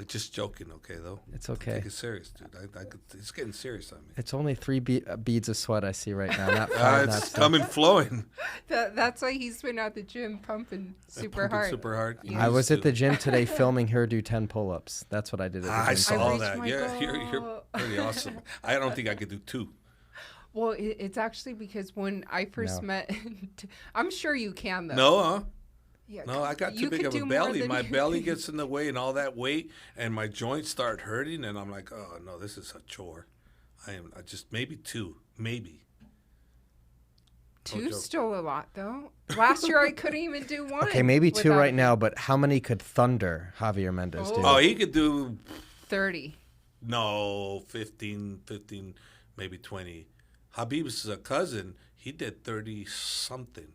Just joking, okay, though. It's okay. Take it serious, dude. It's getting serious on me. It's only 3 beads of sweat I see right now. Not 5, it's coming flowing. That's why he's been at the gym pumping super hard. Super hard. I was at the gym today filming her do 10 pull-ups. That's what I did at the gym. I saw that. Goal. Yeah, you're pretty awesome. I don't think I could do 2. Well, it's actually because when I first met, I'm sure you can, though. No, huh? Yeah, no, I got too big of a belly. My belly gets in the way and all that weight, and my joints start hurting, and I'm like, oh, no, this is a chore. I just, maybe 2, maybe. 2's still a lot, though. Last year, I couldn't even do 1. Okay, maybe 2 right now, but how many could Thunder Javier Mendez do? Oh, he could do 30. No, 15, maybe 20. Khabib's cousin, he did 30-something.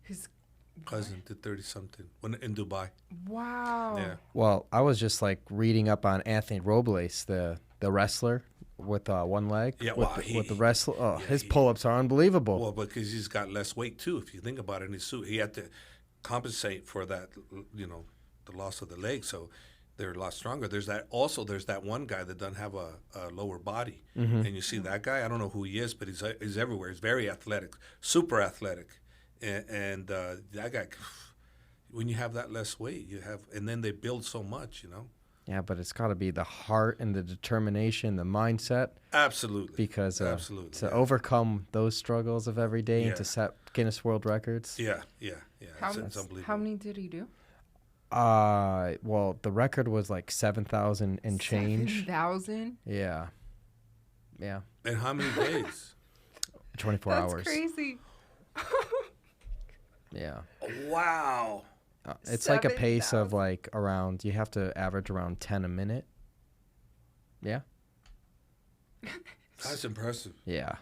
His cousin did 30-something in Dubai. Wow. Yeah. Well, I was just like reading up on Anthony Robles, the wrestler with one leg. Yeah, with the wrestler. Oh, yeah, his pull-ups are unbelievable. Well, because he's got less weight too. If you think about it, in his suit, he had to compensate for that, the loss of the leg. So they're a lot stronger. There's that one guy that doesn't have a lower body, and you see that guy. I don't know who he is, but he's everywhere. He's very athletic, super athletic. And that guy, when you have that less weight, and then they build so much, Yeah, but it's got to be the heart and the determination, the mindset. Absolutely. Because to overcome those struggles of every day and to set Guinness World Records. Yeah. It's unbelievable. How many did he do? Well, the record was like 7,000 and change. 7,000? Yeah. And how many days? 24 hours. That's crazy. Yeah. Wow. It's like a pace of like around, you have to average around 10 a minute. Yeah. That's impressive. Yeah.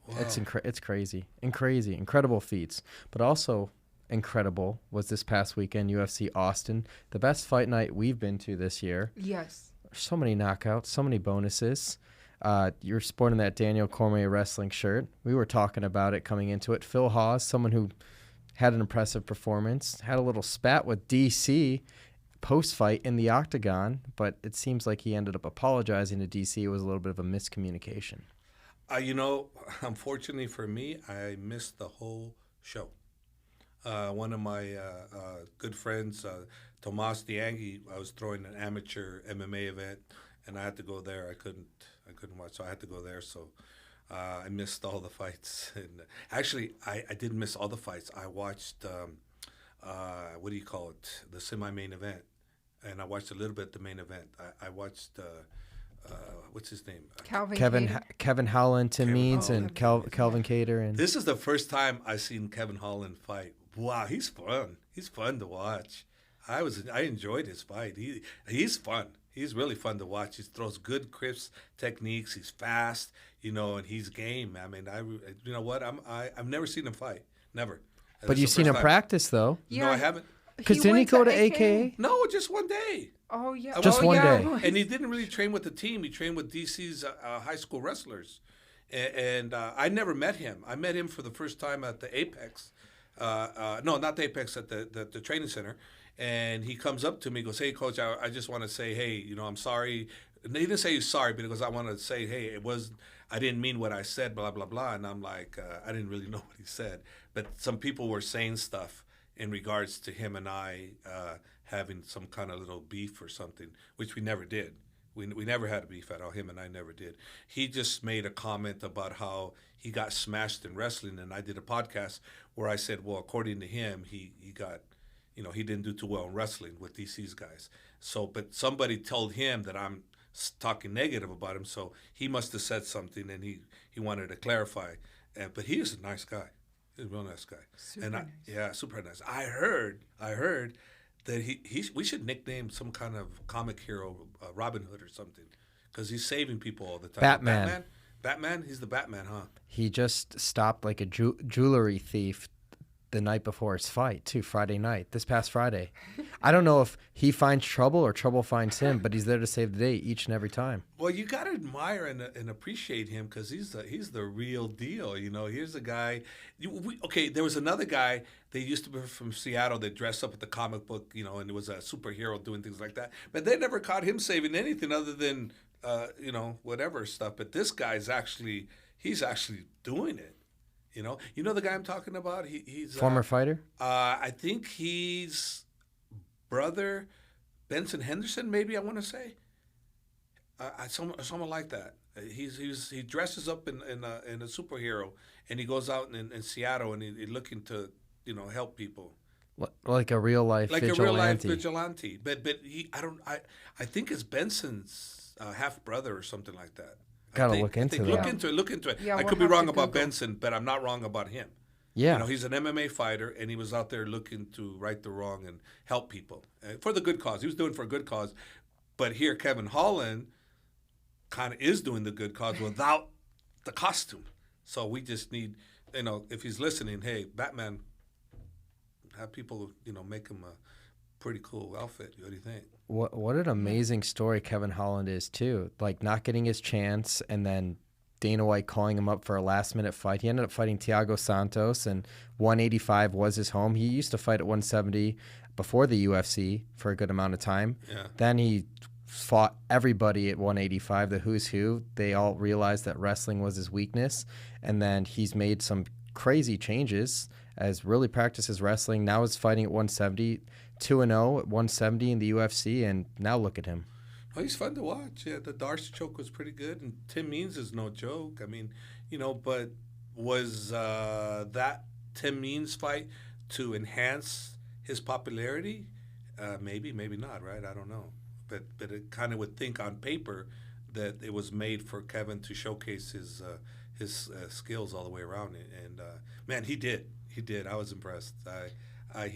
Wow. It's crazy. Incredible feats. But also incredible was this past weekend, UFC Austin. The best fight night we've been to this year. Yes. So many knockouts, so many bonuses. You're sporting that Daniel Cormier wrestling shirt. We were talking about it coming into it. Phil Hawes, someone who had an impressive performance, had a little spat with DC post-fight in the octagon, but it seems like he ended up apologizing to DC. It was a little bit of a miscommunication. Unfortunately for me, I missed the whole show. One of my good friends, Tomas Diangi, I was throwing an amateur MMA event, and I had to go there. I couldn't watch, so I had to go there. So I missed all the fights. And actually, I didn't miss all the fights. I watched, what do you call it, the semi-main event, and I watched a little bit of the main event. I watched, what's his name? Kevin Holland, Tim Means, and Kelvin Cater. And this is the first time I've seen Kevin Holland fight. Wow, he's fun. He's fun to watch. I enjoyed his fight. He's fun. He's really fun to watch. He throws good, crisp techniques. He's fast, and he's game. I mean, you know what? I've never seen him fight. Never. But you've seen him practice, though. Yeah. No, I haven't. Because didn't he go to AKA? No, just one day. Oh, yeah. Just one day. And he didn't really train with the team. He trained with DC's high school wrestlers. And I never met him. I met him for the first time at the Apex. No, not the Apex, at the training center. And he comes up to me, goes, "Hey, Coach, I just want to say, hey, I'm sorry." And he didn't say he's sorry, but he goes, "I want to say, hey, I didn't mean what I said, blah, blah, blah." And I'm like, I didn't really know what he said. But some people were saying stuff in regards to him and I having some kind of little beef or something, which we never did. We never had a beef at all. Him and I never did. He just made a comment about how he got smashed in wrestling, and I did a podcast where I said, well, according to him, he got, he didn't do too well in wrestling with DC's guys. So, but somebody told him that I'm talking negative about him, so he must have said something, and he wanted to clarify. But he is a nice guy. He's a real nice guy. Super nice. Yeah, super nice. I heard that we should nickname some kind of comic hero Robin Hood or something, because he's saving people all the time. Batman. Batman? He's the Batman, huh? He just stopped like a jewelry thief the night before his fight, too, Friday night, this past Friday. I don't know if he finds trouble or trouble finds him, but he's there to save the day each and every time. Well, you got to admire and appreciate him because he's the real deal. You know, here's a guy. There was another guy. They used to be from Seattle. They dressed up with the comic book, you know, and it was a superhero doing things like that. But they never caught him saving anything other than, whatever stuff. But this guy's he's actually doing it. You know the guy I'm talking about. He's former fighter. I think he's brother Benson Henderson. Maybe I want to say. Someone like that. He dresses up in a superhero and he goes out in Seattle and he's looking to help people. Like a real life vigilante. A real life vigilante. But I think it's Benson's half brother or something like that. Gotta look into that. Look into it. Yeah, I could be wrong about Benson, but I'm not wrong about him. Yeah. He's an MMA fighter, and he was out there looking to right the wrong and help people for the good cause. He was doing it for a good cause. But here, Kevin Holland kind of is doing the good cause without the costume. So we just need, if he's listening, hey, Batman, have people, make him a pretty cool outfit. What do you think? What an amazing story Kevin Holland is, too. Like, not getting his chance and then Dana White calling him up for a last-minute fight. He ended up fighting Thiago Santos, and 185 was his home. He used to fight at 170 before the UFC for a good amount of time. Yeah. Then he fought everybody at 185, the who's who. They all realized that wrestling was his weakness, and then he's made some crazy changes as really practices wrestling. Now he's fighting at 170, 2-0 at 170 in the UFC, and now look at him. Oh, he's fun to watch. Yeah, the Darce choke was pretty good, and Tim Means is no joke. I mean, but was that Tim Means fight to enhance his popularity? Maybe not, right? I don't know. But it kind of would think on paper that it was made for Kevin to showcase his skills all the way around. And man, he did. I was impressed. I'm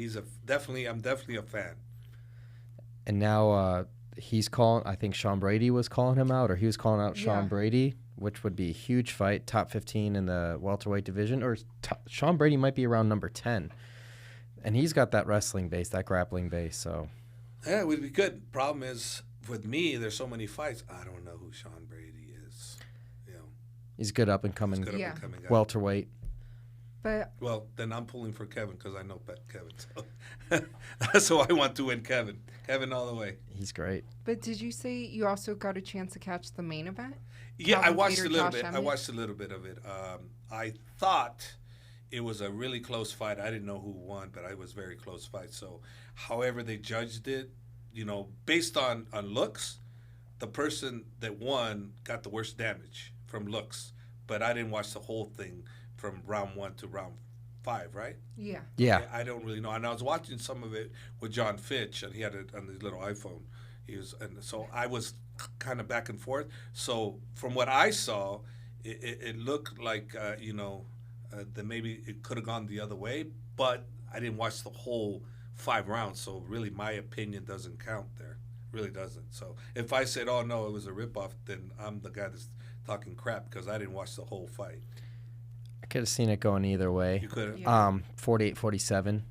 definitely a fan. And now he's calling. I think Sean Brady was calling him out, or he was calling out Sean Brady, which would be a huge fight, top 15 in the welterweight division. Or Sean Brady might be around number 10, and he's got that wrestling base, that grappling base. So yeah, it would be good. Problem is, with me, there's so many fights. I don't know who Sean Brady is. He's good up and coming. Guy. Welterweight. But well, then I'm pulling for Kevin because I know Kevin. So I want to win Kevin. Kevin all the way. He's great. But did you say you also got a chance to catch the main event? Yeah, I watched a little bit. I watched a little bit of it. I thought it was a really close fight. I didn't know who won, but it was a very close fight. So however they judged it, based on looks, the person that won got the worst damage from looks. But I didn't watch the whole thing from round 1 to round 5, right? Yeah. Yeah. I don't really know. And I was watching some of it with John Fitch, and he had it on his little iPhone. So I was kind of back and forth. So from what I saw, it looked like, that maybe it could have gone the other way, but I didn't watch the whole 5 rounds. So really my opinion doesn't count there. Really doesn't. So if I said, oh, no, it was a ripoff, then I'm the guy that's talking crap because I didn't watch the whole fight. I could have seen it going either way. You could have? Yeah. 48-47,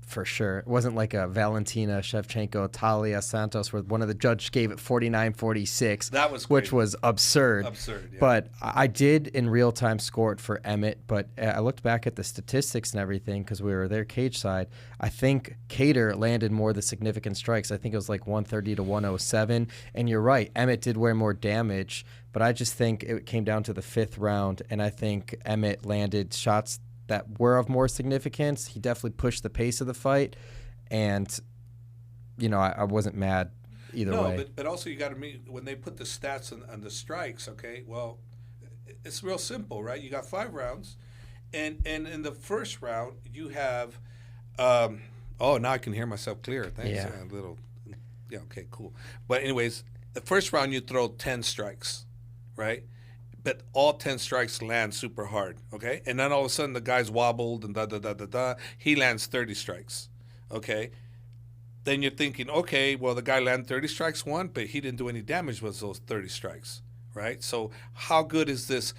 for sure. It wasn't like a Valentina, Shevchenko, Taila, Santos, where one of the judges gave it 49-46. That was which was absurd. Absurd, yeah. But I did in real time score it for Emmett, but I looked back at the statistics and everything because we were there cage side. I think Kattar landed more of the significant strikes. I think it was like 130 to 107. And you're right, Emmett did wear more damage, but I just think it came down to the 5th round, and I think Emmett landed shots that were of more significance. He definitely pushed the pace of the fight, and I wasn't mad either way. No, but also you got to meet when they put the stats on the strikes. Okay, well, it's real simple, right? You got 5 rounds, and in the first round you have. Now I can hear myself clear. Thanks. Yeah. Yeah. Okay. Cool. But anyways, the first round you throw 10 strikes, right? But all 10 strikes land super hard, okay? And then all of a sudden the guy's wobbled and he lands 30 strikes, okay? Then you're thinking, okay, well, the guy landed 30 strikes, but he didn't do any damage with those 30 strikes, right? So how good is this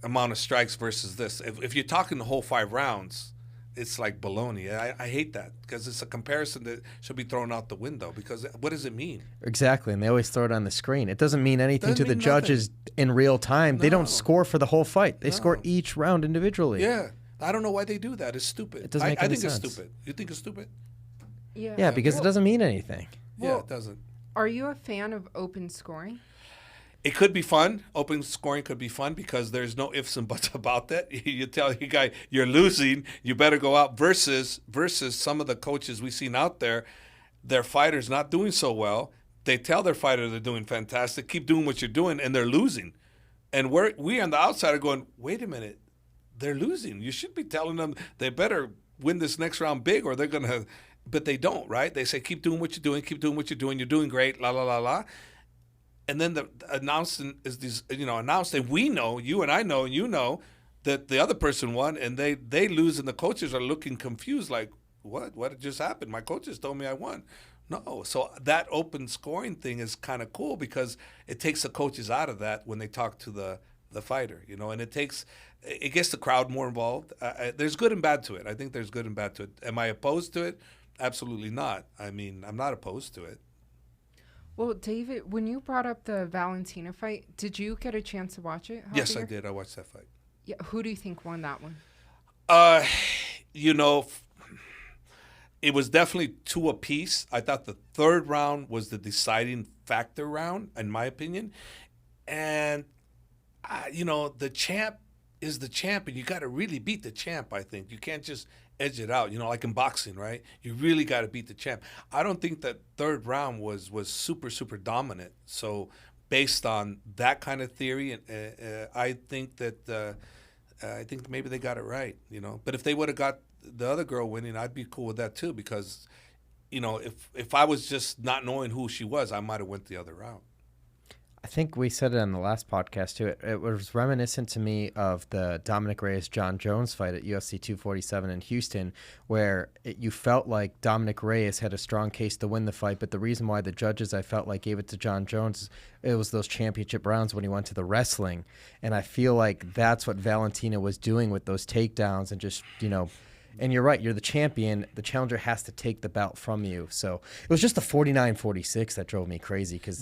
amount of strikes versus this? If you're talking the whole 5 rounds, it's like baloney. I hate that because it's a comparison that should be thrown out the window because what does it mean? Exactly, and they always throw it on the screen. It doesn't mean anything Doesn't to the mean judges in real time. They No. don't score for the whole fight. They score No. each round individually. Yeah. I don't know why they do that. It's stupid. It doesn't make I any think sense. it's stupid. You think it's stupid? Yeah, because it doesn't mean anything. Yeah, Well- it doesn't. Are you a fan of open scoring? It could be fun. Open scoring could be fun because there's no ifs and buts about that. You tell your guy you're losing, you better go out. Versus some of the coaches we've seen out there, their fighters not doing so well. They tell their fighter they're doing fantastic, keep doing what you're doing, and they're losing. And we on the outside are going, wait a minute, they're losing. You should be telling them they better win this next round big or they're gonna. But they don't, right? They say keep doing what you're doing, keep doing what you're doing. You're doing great, la la la la. And then the announcement is these, announced, and we know, you and I know, and you know, that the other person won, and they lose, and the coaches are looking confused, like, what just happened? My coaches told me I won. No, so that open scoring thing is kind of cool because it takes the coaches out of that when they talk to the fighter, and it gets the crowd more involved. There's good and bad to it. I think there's good and bad to it. Am I opposed to it? Absolutely not. I mean, I'm not opposed to it. Well, David, when you brought up the Valentina fight, did you get a chance to watch it? Yes, I Javier? did. I watched that fight. Yeah. Who do you think won that one? It was definitely 2 apiece. I thought the 3rd round was the deciding factor round, in my opinion. And, the champ is the champ, and you got to really beat the champ, I think. You can't just edge it out, like in boxing, right? You really got to beat the champ. I don't think that 3rd round was super, super dominant. So based on that kind of theory, I think that maybe they got it right, But if they would have got the other girl winning, I'd be cool with that too because, if I was just not knowing who she was, I might have went the other route. I think we said it on the last podcast too. It was reminiscent to me of the Dominic Reyes-John Jones fight at UFC 247 in Houston, where you felt like Dominic Reyes had a strong case to win the fight, but the reason why the judges, I felt like, gave it to John Jones, it was those championship rounds when he went to the wrestling. And I feel like that's what Valentina was doing with those takedowns and just, and you're right, you're the champion. The challenger has to take the belt from you. So it was just the 49-46 that drove me crazy. That was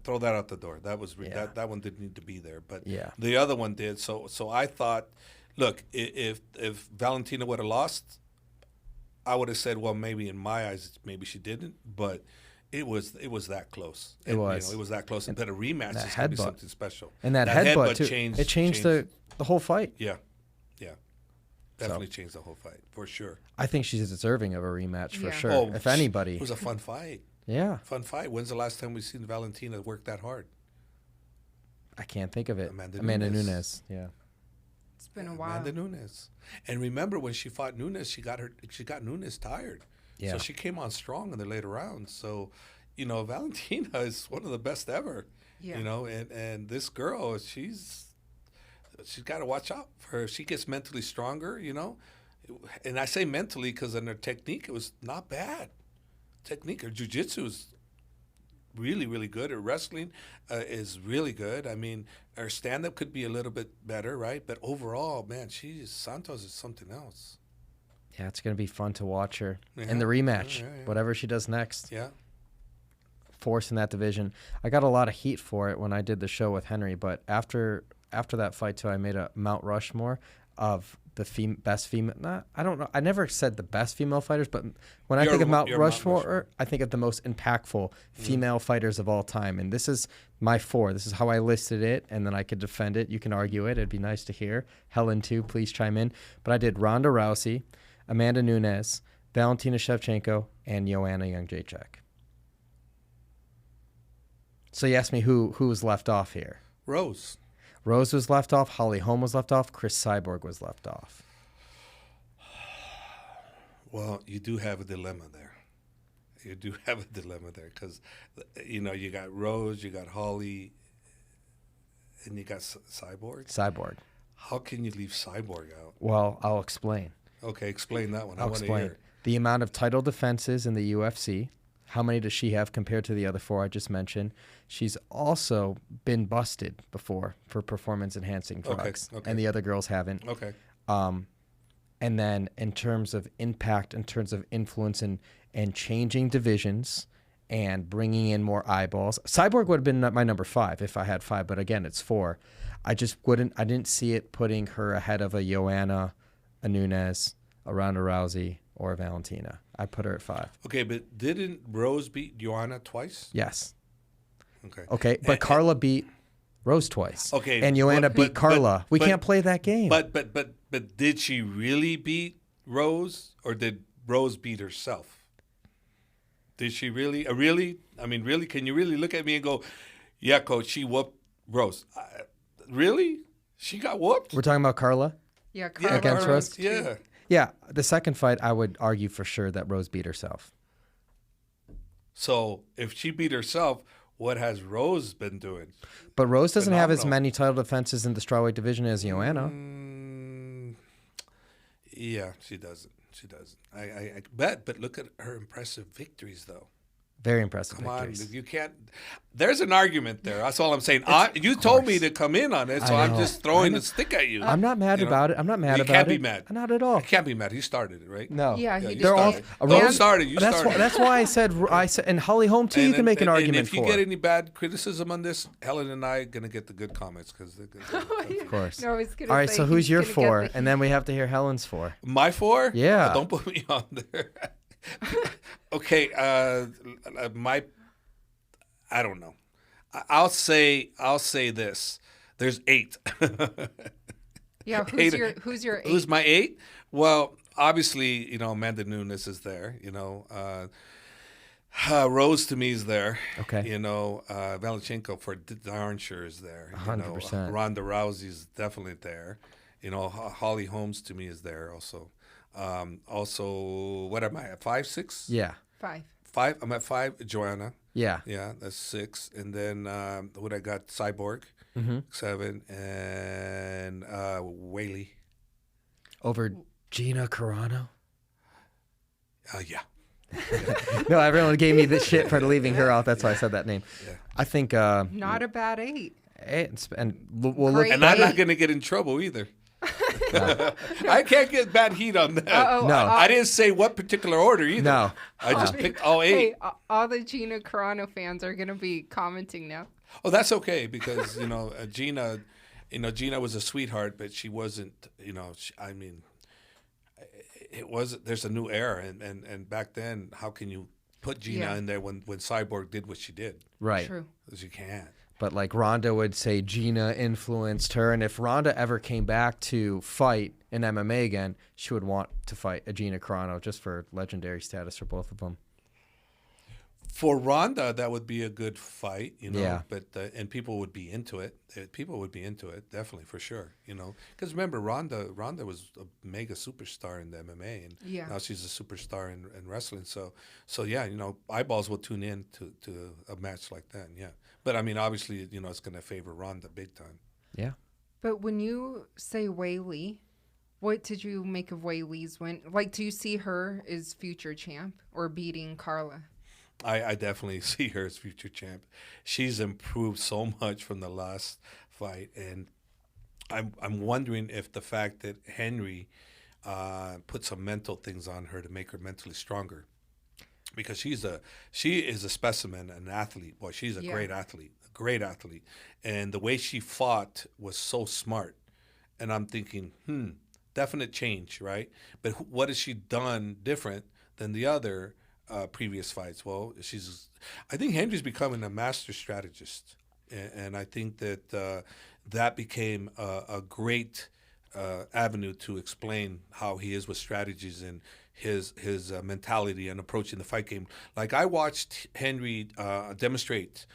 throw that out the door. That was Yeah. that one didn't need to be there, but Yeah. the other one did. So I thought, look, if Valentina would have lost, I would have said, well, maybe in my eyes, maybe she didn't, but it was that close. It was. It was that close. And then a rematch that is going to be headbutt. something special. And that headbutt too, changed. it changed the whole fight. Yeah. Definitely changed the whole fight, for sure. I think she's deserving of a rematch for Yeah. sure. Oh, if anybody. It was a fun fight. Yeah. Fun fight. When's the last time we've seen Valentina work that hard? I can't think of it. Amanda Nunes. Yeah. It's been a while. Amanda Nunes. And remember when she fought Nunes, she got Nunes tired. Yeah. So she came on strong in the later rounds. So, Valentina is one of the best ever. Yeah. And this girl, she's got to watch out for her. She gets mentally stronger, And I say mentally because in her technique, it was not bad. Technique, her jiu-jitsu is really, really good. Her wrestling is really good. I mean, her stand-up could be a little bit better, right? But overall, man, Santos is something else. Yeah, it's going to be fun to watch her Yeah. in the rematch, Yeah. whatever she does next. Yeah. Force in that division. I got a lot of heat for it when I did the show with Henry, but after that fight too, I made a Mount Rushmore of the best female. I don't know. I never said the best female fighters, but when I think of Mount Rushmore, I think of the most impactful female fighters of all time. And this is my 4. This is how I listed it, and then I could defend it. You can argue it. It'd be nice to hear. Helen too, please chime in. But I did Ronda Rousey, Amanda Nunes, Valentina Shevchenko, and Joanna Jędrzejczyk. So you asked me who was left off here. Rose was left off. Holly Holm was left off. Chris Cyborg was left off. Well, you do have a dilemma there. You do have a dilemma there because, you got Rose, you got Holly, and you got Cyborg. Cyborg. How can you leave Cyborg out? Well, I'll explain. Okay, explain that one. I'll I want to explain. hear it. The amount of title defenses in the UFC, How many does she have compared to the other 4 I just mentioned? She's also been busted before for performance-enhancing drugs, and the other girls haven't. Okay. And then in terms of impact, in terms of influence and changing divisions and bringing in more eyeballs, Cyborg would have been my number 5 if I had 5, but again, it's 4. I didn't see it putting her ahead of a Joanna, a Nunes, a Ronda Rousey, or a Valentina. I put her at 5. Okay, but didn't Rose beat Joanna twice? Yes. Okay. But Carla beat Rose twice. Okay. And Joanna beat Carla. We can't play that game. But did she really beat Rose, or did Rose beat herself? Did she really? Really? I mean, really? Can you really look at me and go, yeah, coach, she whooped Rose? Really? She got whooped? We're talking about Carla? Yeah, Carla against Rose? Yeah. Yeah, the second fight, I would argue for sure that Rose beat herself. So if she beat herself, what has Rose been doing? But Rose doesn't have as Phenomenal. many title defenses in the strawweight division as Joanna. Yeah, she doesn't. She doesn't. I bet, but look at her impressive victories, though. Very impressive Come victories. on, you can't. There's an argument there. That's all I'm saying. You told me to come in on it, so I'm just throwing the stick at you. I'm not mad about it. I'm not mad about it. You can't be mad. Not at all. I can't be mad. He started it, right? No. Yeah, Yeah, he you just started. did. Rose started. You that's started. That's why I said and Holly Holm too. You can make an argument and if you for. get any bad criticism on this, Helen and I are gonna get the good comments because Of course. No, I was gonna All right. say So who's he's your gonna get 4? the And then we have to hear Helen's 4. my 4. Yeah. Oh, don't put me on there. Okay. I don't know. I'll say this. There's 8. Yeah, who's your 8? Who's my 8? Well, obviously, Amanda Nunes is there. Rose to me is there. Okay. Valenchenko for darn sure is there. 100%. Ronda Rousey is definitely there. Holly Holmes to me is there also. Also, what am I at? 5, 6? Yeah. 5. 5. I'm at 5. Joanna. Yeah. Yeah, that's 6. And then what I got? Cyborg. 7. And Whaley. Over Gina Carano? Yeah. No, everyone gave me this shit for leaving her off. That's why I said that name. Yeah. I think. Not a bad 8. And we'll look. Great. And I'm not going to get in trouble either. I can't get bad heat on that. No. I didn't say what particular order either. No. I just picked all 8. Hey, all the Gina Carano fans are gonna be commenting now. Oh, that's okay because Gina, Gina was a sweetheart, but she wasn't. It was. There's a new era, and back then, how can you put Gina in there when Cyborg did what she did? Right. True. Because you can't. But like Ronda would say Gina influenced her. And if Ronda ever came back to fight in MMA again, she would want to fight a Gina Carano just for legendary status for both of them. For Ronda, that would be a good fight, Yeah. But and people would be into it. People would be into it, definitely, for sure, Because remember, Ronda was a mega superstar in the MMA, and now she's a superstar in wrestling. So yeah, eyeballs will tune in to a match like that, yeah. But I mean, obviously, it's going to favor Ronda big time. Yeah. But when you say Whaley, what did you make of Whaley's win? Like, do you see her as future champ or beating Carla? I definitely see her as future champ. She's improved so much from the last fight, and I'm wondering if the fact that Henry put some mental things on her to make her mentally stronger, because she is a specimen, an athlete. Boy, she's a great athlete, and the way she fought was so smart. And I'm thinking, definite change, right? But what has she done different than the other previous fights? Well, I think Henry's becoming a master strategist, and I think that that became a great avenue to explain how he is with strategies and his mentality and approaching the fight game. Like, I watched Henry demonstrate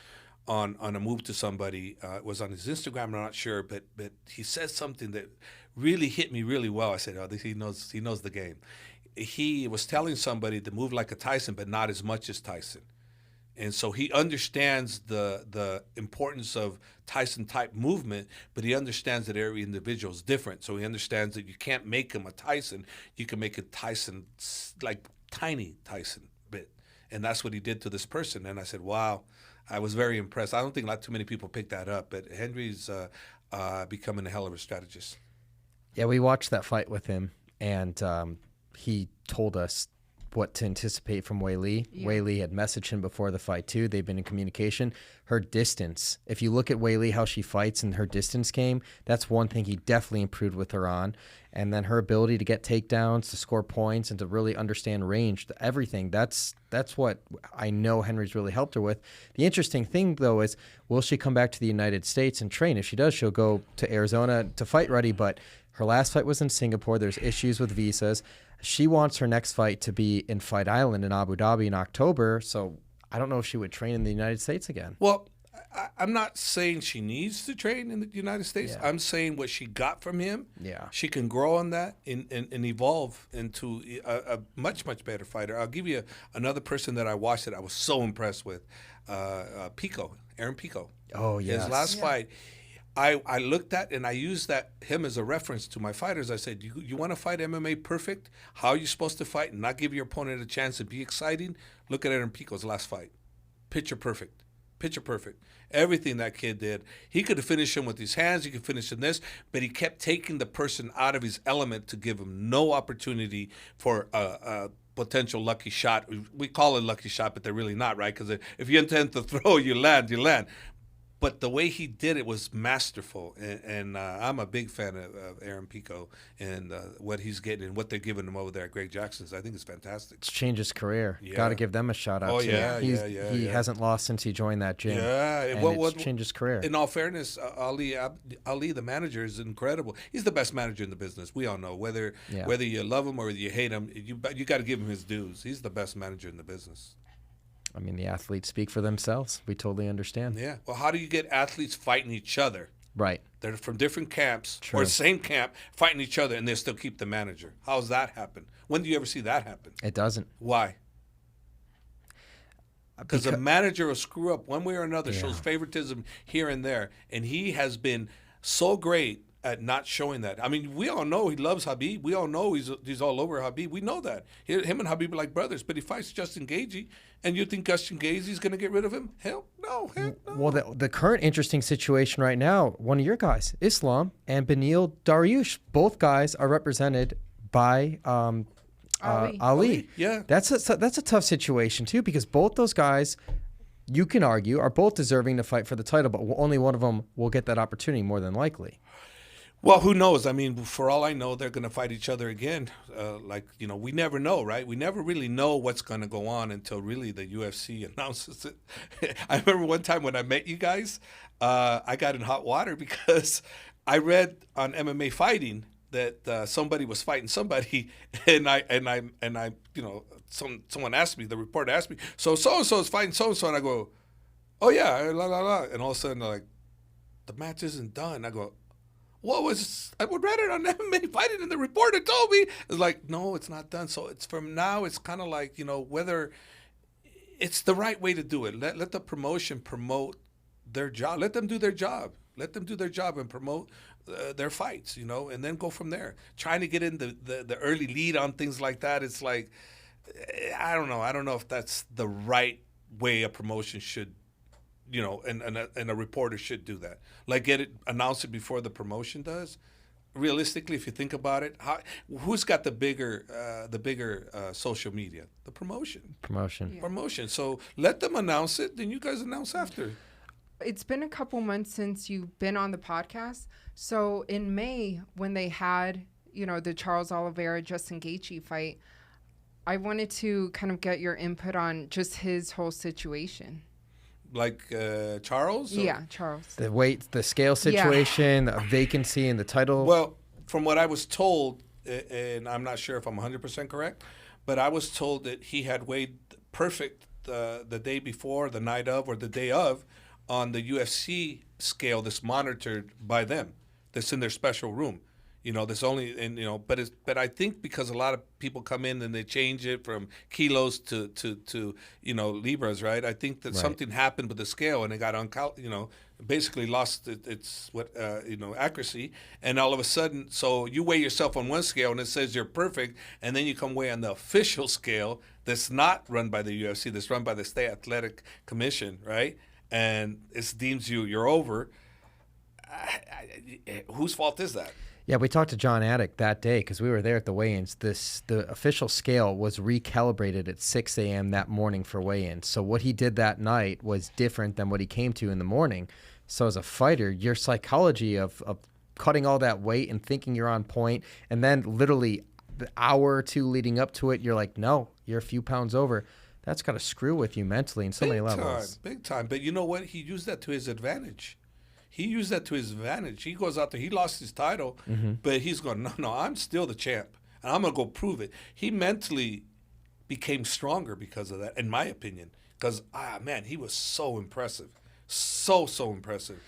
on a move to somebody. It was on his Instagram, I'm not sure, but he said something that really hit me really well. I said, oh, he knows the game. He was telling somebody to move like a Tyson, but not as much as Tyson. And so he understands the importance of Tyson-type movement, but he understands that every individual is different. So he understands that you can't make him a Tyson. You can make a Tyson, like tiny Tyson bit. And that's what he did to this person. And I said, wow, I was very impressed. I don't think too many people picked that up, but Henry's becoming a hell of a strategist. Yeah, we watched that fight with him, and he told us what to anticipate from Wei Li. Yeah. Wei Li had messaged him before the fight, too. They've been in communication. Her distance, if you look at Wei Li, how she fights and her distance game, that's one thing he definitely improved with her on. And then her ability to get takedowns, to score points, and to really understand range, everything. That's what I know Henry's really helped her with. The interesting thing, though, is will she come back to the United States and train? If she does, she'll go to Arizona to fight ready, but her last fight was in Singapore. There's issues with visas. She wants her next fight to be in Fight Island in Abu Dhabi in October, so I don't know if she would train in the United States again. Well, I'm not saying she needs to train in the United States. Yeah. I'm saying what she got from him, she can grow on that and evolve into a much, much better fighter. I'll give you another person that I watched that I was so impressed with, Aaron Pico. Oh, yes. His last fight. I looked at and I used him as a reference to my fighters. I said, you want to fight MMA perfect? How are you supposed to fight and not give your opponent a chance to be exciting? Look at Aaron Pico's last fight. Picture perfect. Picture perfect. Everything that kid did. He could have finished him with his hands. He could finish him this. But he kept taking the person out of his element to give him no opportunity for a potential lucky shot. We call it lucky shot, but they're really not, right? Because if you intend to throw, you land. But the way he did it was masterful, and I'm a big fan of Aaron Pico and what he's getting and what they're giving him over there at Greg Jackson's. I think it's fantastic. It's changed his career. Yeah. Got to give them a shout out. Oh, too. yeah, He hasn't lost since he joined that gym. Yeah. And it's changed his career. In all fairness, Ali, the manager, is incredible. He's the best manager in the business. We all know. Whether you love him or you hate him, you got to give him his dues. He's the best manager in the business. I mean, the athletes speak for themselves. We totally understand. Yeah. Well, how do you get athletes fighting each other? Right. They're from different camps True. or the same camp fighting each other, and they still keep the manager. How does that happen? When do you ever see that happen? It doesn't. Why? Because a manager will screw up one way or another, shows favoritism here and there, and he has been so great at not showing that. I mean, we all know he loves Khabib. We all know he's all over Khabib. We know that. Him and Khabib are like brothers, but he fights Justin Gaethje, and you think Justin Gaethje's going to get rid of him? Hell no. Well, the current interesting situation right now, one of your guys, Islam and Beneil Dariush, both guys are represented by Ali. Yeah. That's a tough situation, too, because both those guys, you can argue, are both deserving to fight for the title, but only one of them will get that opportunity more than likely. Well, who knows? I mean, for all I know, they're going to fight each other again. We never know, right? We never really know what's going to go on until really the UFC announces it. I remember one time when I met you guys, I got in hot water because I read on MMA Fighting that somebody was fighting somebody, and someone asked me, the reporter asked me, so and so is fighting so and so, and I go, oh yeah, la la la, and all of a sudden they're like, the match isn't done. I go, I would read it on MMA Fighting, and the reporter told me. It's like, no, it's not done. So it's from now, it's kind of like, whether it's the right way to do it. Let the promotion promote their job. Let them do their job. Let them do their job and promote their fights, and then go from there. Trying to get in the early lead on things like that, it's like, I don't know. I don't know if that's the right way a promotion should and a reporter should do that. Like announce it before the promotion does. Realistically, if you think about it, who's got the bigger social media? The promotion. Promotion. So let them announce it, then you guys announce after. It's been a couple months since you've been on the podcast. So in May, when they had, the Charles Oliveira, Justin Gaethje fight, I wanted to kind of get your input on just his whole situation. Like Charles? Yeah, Charles. The weight, the scale situation, the vacancy in the title. Well, from what I was told, and I'm not sure if I'm 100% correct, but I was told that he had weighed perfect the day before, the night of, or the day of on the UFC scale that's monitored by them, that's in their special room. There's only, but I think because a lot of people come in and they change it from kilos to libras, right? I think that something happened with the scale and it got basically lost its accuracy, and all of a sudden, so you weigh yourself on one scale and it says you're perfect, and then you come weigh on the official scale that's not run by the UFC, that's run by the State Athletic Commission, right? And it deems you're over. Whose fault is that? Yeah, we talked to John Attic that day because we were there at the weigh-ins. The official scale was recalibrated at 6 a.m. that morning for weigh-ins. So what he did that night was different than what he came to in the morning. So as a fighter, your psychology of cutting all that weight and thinking you're on point, and then literally the hour or two leading up to it, you're like, no, you're a few pounds over. That's got to screw with you mentally in so many levels. Big time. But you know what? He used that to his advantage. He goes out there. He lost his title, but he's going, no, I'm still the champ, and I'm going to go prove it. He mentally became stronger because of that, in my opinion, because, man, he was so impressive. So impressive.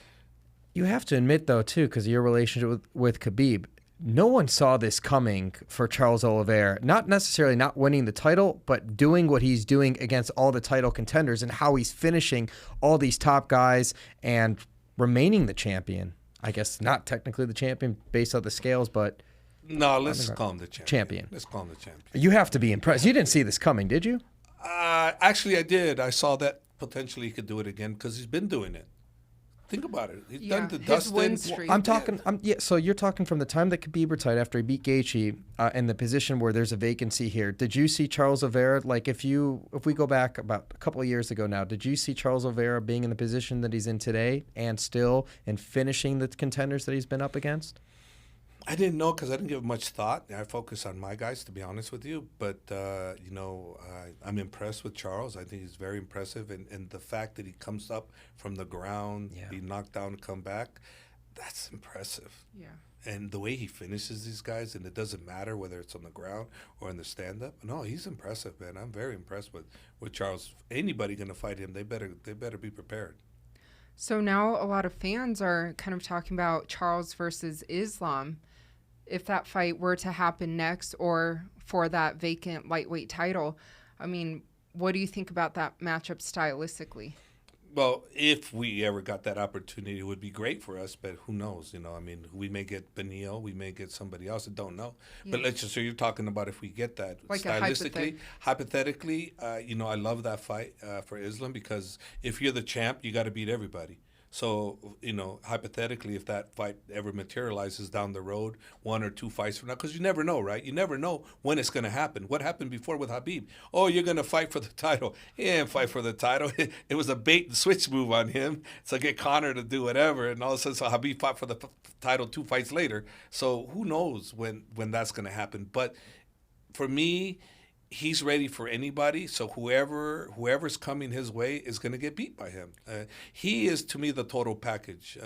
You have to admit, though, too, because of your relationship with Khabib, no one saw this coming for Charles Oliveira. Not necessarily not winning the title, but doing what he's doing against all the title contenders and how he's finishing all these top guys and remaining the champion. I guess not technically the champion based on the scales, but... No, let's call him the champion. Let's call him the champion. You have to be impressed. You didn't see this coming, did you? Actually, I did. I saw that potentially he could do it again because he's been doing it. Think about it. He's done the Dustin. I'm talking. So you're talking from the time that Khabib retired after he beat Gaethje, in the position where there's a vacancy here. Did you see Charles Oliveira? Like if we go back about a couple of years ago now, did you see Charles Oliveira being in the position that he's in today and finishing the contenders that he's been up against? I didn't know because I didn't give much thought. I focus on my guys, to be honest with you. But, I'm impressed with Charles. I think he's very impressive. And the fact that he comes up from the ground, be knocked down and come back, that's impressive. Yeah. And the way he finishes these guys, and it doesn't matter whether it's on the ground or in the stand-up. No, he's impressive, man. I'm very impressed with Charles. Anybody going to fight him, they better be prepared. So now a lot of fans are kind of talking about Charles versus Islam. If that fight were to happen next or for that vacant lightweight title, I mean, what do you think about that matchup stylistically? Well, if we ever got that opportunity, it would be great for us, but who knows? I mean, we may get Benil, we may get somebody else, I don't know. Yeah. But so you're talking about if we get that like stylistically, hypothetically, I love that fight for Islam because if you're the champ, you got to beat everybody. So, hypothetically, if that fight ever materializes down the road, 1 or 2 fights from now, because you never know, right? You never know when it's going to happen. What happened before with Khabib? Oh, you're going to fight for the title. He didn't fight for the title. It was a bait and switch move on him to get Conor to do whatever. And all of a sudden, so Khabib fought for the title 2 fights later. So who knows when that's going to happen. But for me, he's ready for anybody, so whoever's coming his way is going to get beat by him. He is, to me, the total package.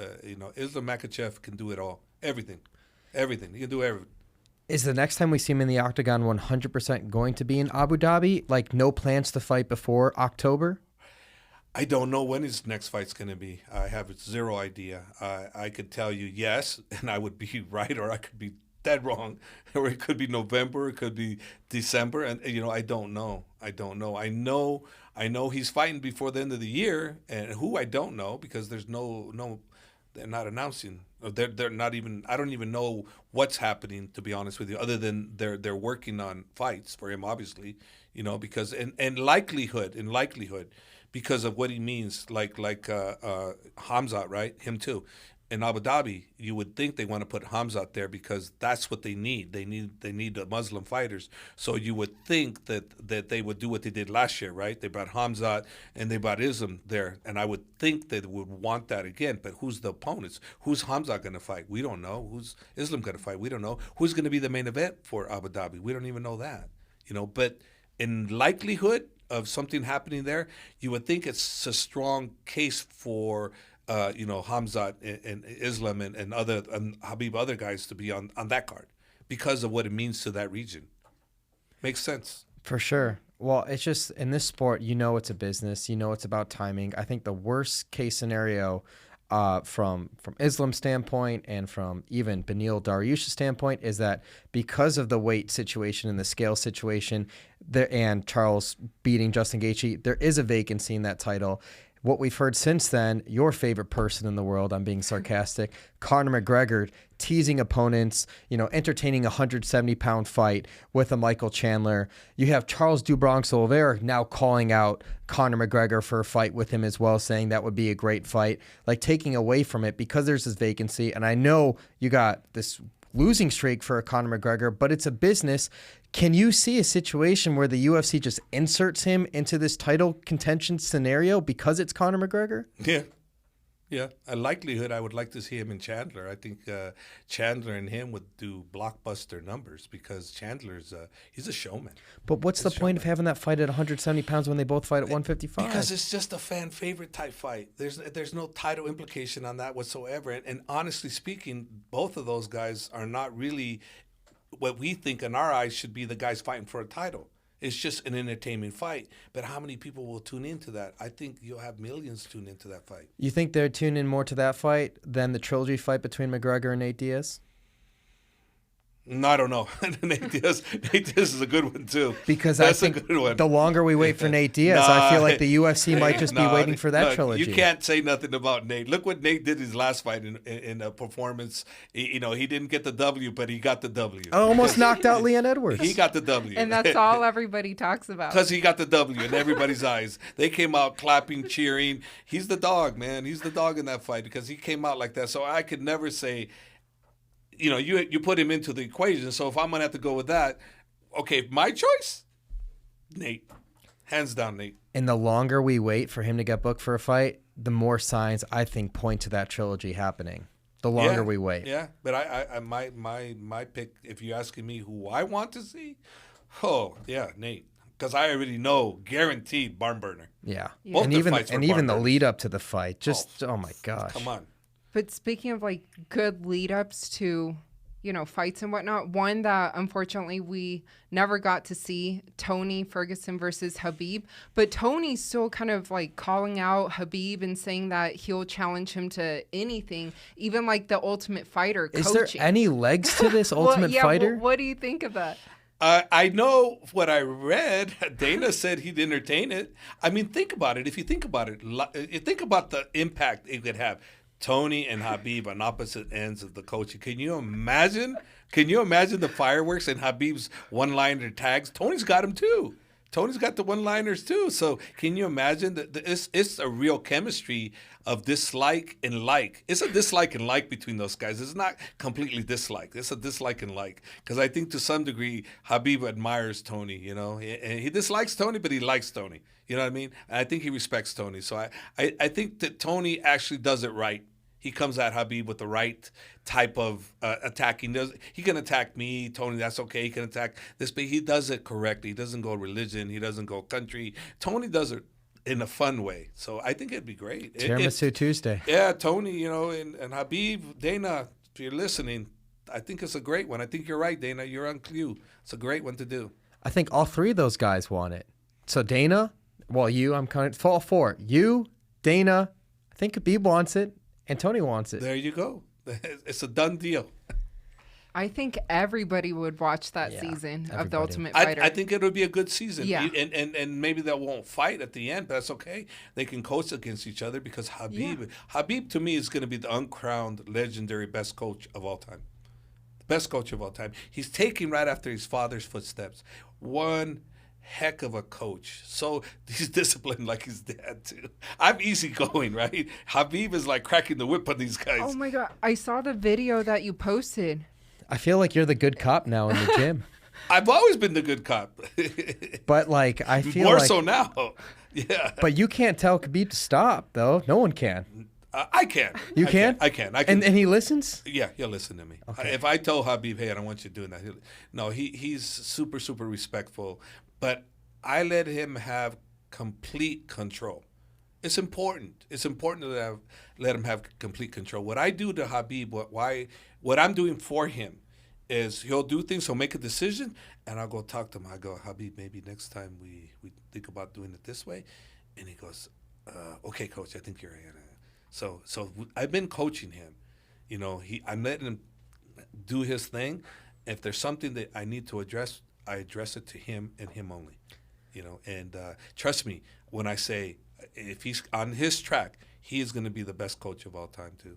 Islam Makhachev can do it all. Everything. He can do everything. Is the next time we see him in the octagon 100% going to be in Abu Dhabi? Like, no plans to fight before October? I don't know when his next fight's going to be. I have zero idea. I could tell you yes, and I would be right, or I could be dead wrong, or it could be November, it could be December, and I don't know. I know he's fighting before the end of the year, and who I don't know because there's no they're not announcing. They're not even. I don't even know what's happening, to be honest with you, other than they're working on fights for him, obviously, because in likelihood, because of what he means, like Khamzat, right? Him too. In Abu Dhabi, you would think they want to put Khamzat there because that's what they need. They need the Muslim fighters. So you would think that they would do what they did last year, right? They brought Khamzat and they brought Islam there, and I would think they would want that again. But who's the opponents? Who's Khamzat going to fight? We don't know. Who's Islam going to fight? We don't know. Who's going to be the main event for Abu Dhabi? We don't even know that. But in likelihood of something happening there, you would think it's a strong case for Khamzat and Islam and Khabib, other guys to be on that card because of what it means to that region. Makes sense. For sure. Well, it's just in this sport, it's a business. It's about timing. I think the worst case scenario from Islam's standpoint and from even Benil Dariush's standpoint is that because of the weight situation and the scale situation and Charles beating Justin Gaethje, there is a vacancy in that title. what we've heard since then, your favorite person in the world, I'm being sarcastic, Conor McGregor teasing opponents, entertaining a 170-pound fight with a Michael Chandler. You have Charles do Bronx Oliveira now calling out Conor McGregor for a fight with him as well, saying that would be a great fight, like taking away from it because there's this vacancy. And I know you got this losing streak for Conor McGregor, but it's a business. Can you see a situation where the UFC just inserts him into this title contention scenario because it's Conor McGregor? Yeah. A likelihood I would like to see him in Chandler. I think Chandler and him would do blockbuster numbers because Chandler's he's a showman. But what's the point of having that fight at 170 pounds when they both fight at 155? Because it's just a fan favorite type fight. There's no title implication on that whatsoever. And honestly speaking, both of those guys are not really what we think in our eyes should be the guys fighting for a title. It's just an entertainment fight. But how many people will tune into that? I think you'll have millions tune into that fight. You think they're tuned in more to that fight than the trilogy fight between McGregor and Nate Diaz? No, I don't know. Nate Diaz is a good one, too. Because that's I think a good one. the longer we wait for Nate Diaz, I feel like the UFC might just be waiting for that trilogy. You can't say nothing about Nate. Look what Nate did his last fight in a performance. He didn't get the W, but he got the W. Almost knocked out Leon Edwards. He got the W. And that's all everybody talks about. Because he got the W in everybody's eyes. They came out clapping, cheering. He's the dog, man. He's the dog in that fight because he came out like that. So I could never say... you put him into the equation. So if I'm going to have to go with that, okay, my choice, Nate. Hands down, Nate. And the longer we wait for him to get booked for a fight, the more signs I think point to that trilogy happening. The longer we wait. Yeah, but I my pick, if you're asking me who I want to see, Nate. Because I already know, guaranteed barn burner. Yeah. Both and even the lead up to the fight, oh my gosh. Come on. But speaking of good lead ups to, fights and whatnot, one that unfortunately we never got to see, Tony Ferguson versus Khabib. But Tony's still kind of calling out Khabib and saying that he'll challenge him to anything, even the Ultimate Fighter coaching. Is there any legs to this Ultimate Fighter? What do you think of that? I know what I read. Dana said he'd entertain it. I mean, think about it. If you think about it, think about the impact it could have. Tony and Khabib on opposite ends of the coaching. Can you imagine? The fireworks and Khabib's one-liner tags? Tony's got them too. Tony's got the one-liners too. So can you imagine that it's a real chemistry of dislike and like. It's a dislike and like between those guys. It's not completely dislike. It's a dislike and like. Because I think to some degree, Khabib admires Tony, and he dislikes Tony, but he likes Tony. You know what I mean? And I think he respects Tony. So I think that Tony actually does it right. He comes at Khabib with the right type of attacking. He can attack me, Tony, that's okay. He can attack this, but he does it correctly. He doesn't go religion. He doesn't go country. Tony does it in a fun way. So I think it'd be great. Tiramisu Tuesday. Yeah, Tony, and Khabib, Dana, if you're listening, I think it's a great one. I think you're right, Dana. You're on cue. It's a great one to do. I think all three of those guys want it. So Dana, I'm kind of all four. You, Dana, I think Khabib wants it. And Tony wants it. There you go. It's a done deal. I think everybody would watch that season of The Ultimate Fighter. I think it would be a good season. Yeah. And maybe they won't fight at the end, but that's okay. They can coach against each other because Khabib to me is going to be the uncrowned, legendary best coach of all time. Best coach of all time. He's taking right after his father's footsteps. One heck of a coach. So he's disciplined like his dad too. I'm easygoing, right? Khabib is like cracking the whip on these guys. Oh my God. I saw the video that you posted. I feel like you're the good cop now in the gym. I've always been the good cop. But I feel more so now. Yeah. But you can't tell Khabib to stop though. No one can. I can. You can? I can. And he listens? Yeah, he'll listen to me. Okay. If I tell Khabib, hey, I don't want you doing that. He's super, super respectful. But I let him have complete control. It's important. It's important to let him have complete control. What I do to Khabib, what I'm doing for him is he'll do things, he'll make a decision, and I'll go talk to him. I go, Khabib, maybe next time we think about doing it this way. And he goes, okay, coach, I think you're right. So I've been coaching him. I'm letting him do his thing. If there's something that I need to address, I address it to him and him only. And trust me when I say if he's on his track, he is going to be the best coach of all time too.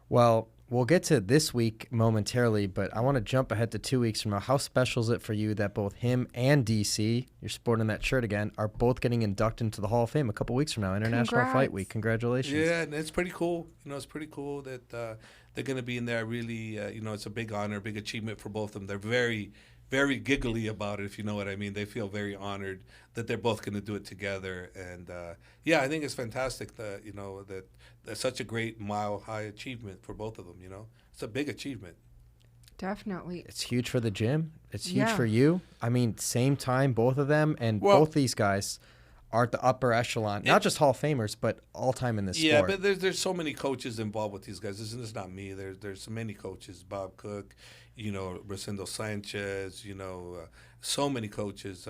Well, we'll get to this week momentarily, but I want to jump ahead to 2 weeks from now. How special is it for you that both him and DC, you're sporting that shirt again, are both getting inducted into the Hall of Fame a couple weeks from now, International Fight Week? Congratulations. Yeah, and it's pretty cool. It's pretty cool that they're going to be in there. Really, it's a big honor, big achievement for both of them. They're very, very giggly about it, if you know what I mean. They feel very honored that they're both going to do it together. And, I think it's fantastic that, that that's such a great mile-high achievement for both of them, It's a big achievement. Definitely. It's huge for the gym. It's huge for you. I mean, same time, both of them, and both these guys are at the upper echelon, not just Hall of Famers, but all-time in this sport. Yeah, but there's so many coaches involved with these guys. This is not me. There's so many coaches. Bob Cook, Rosendo Sanchez, so many coaches.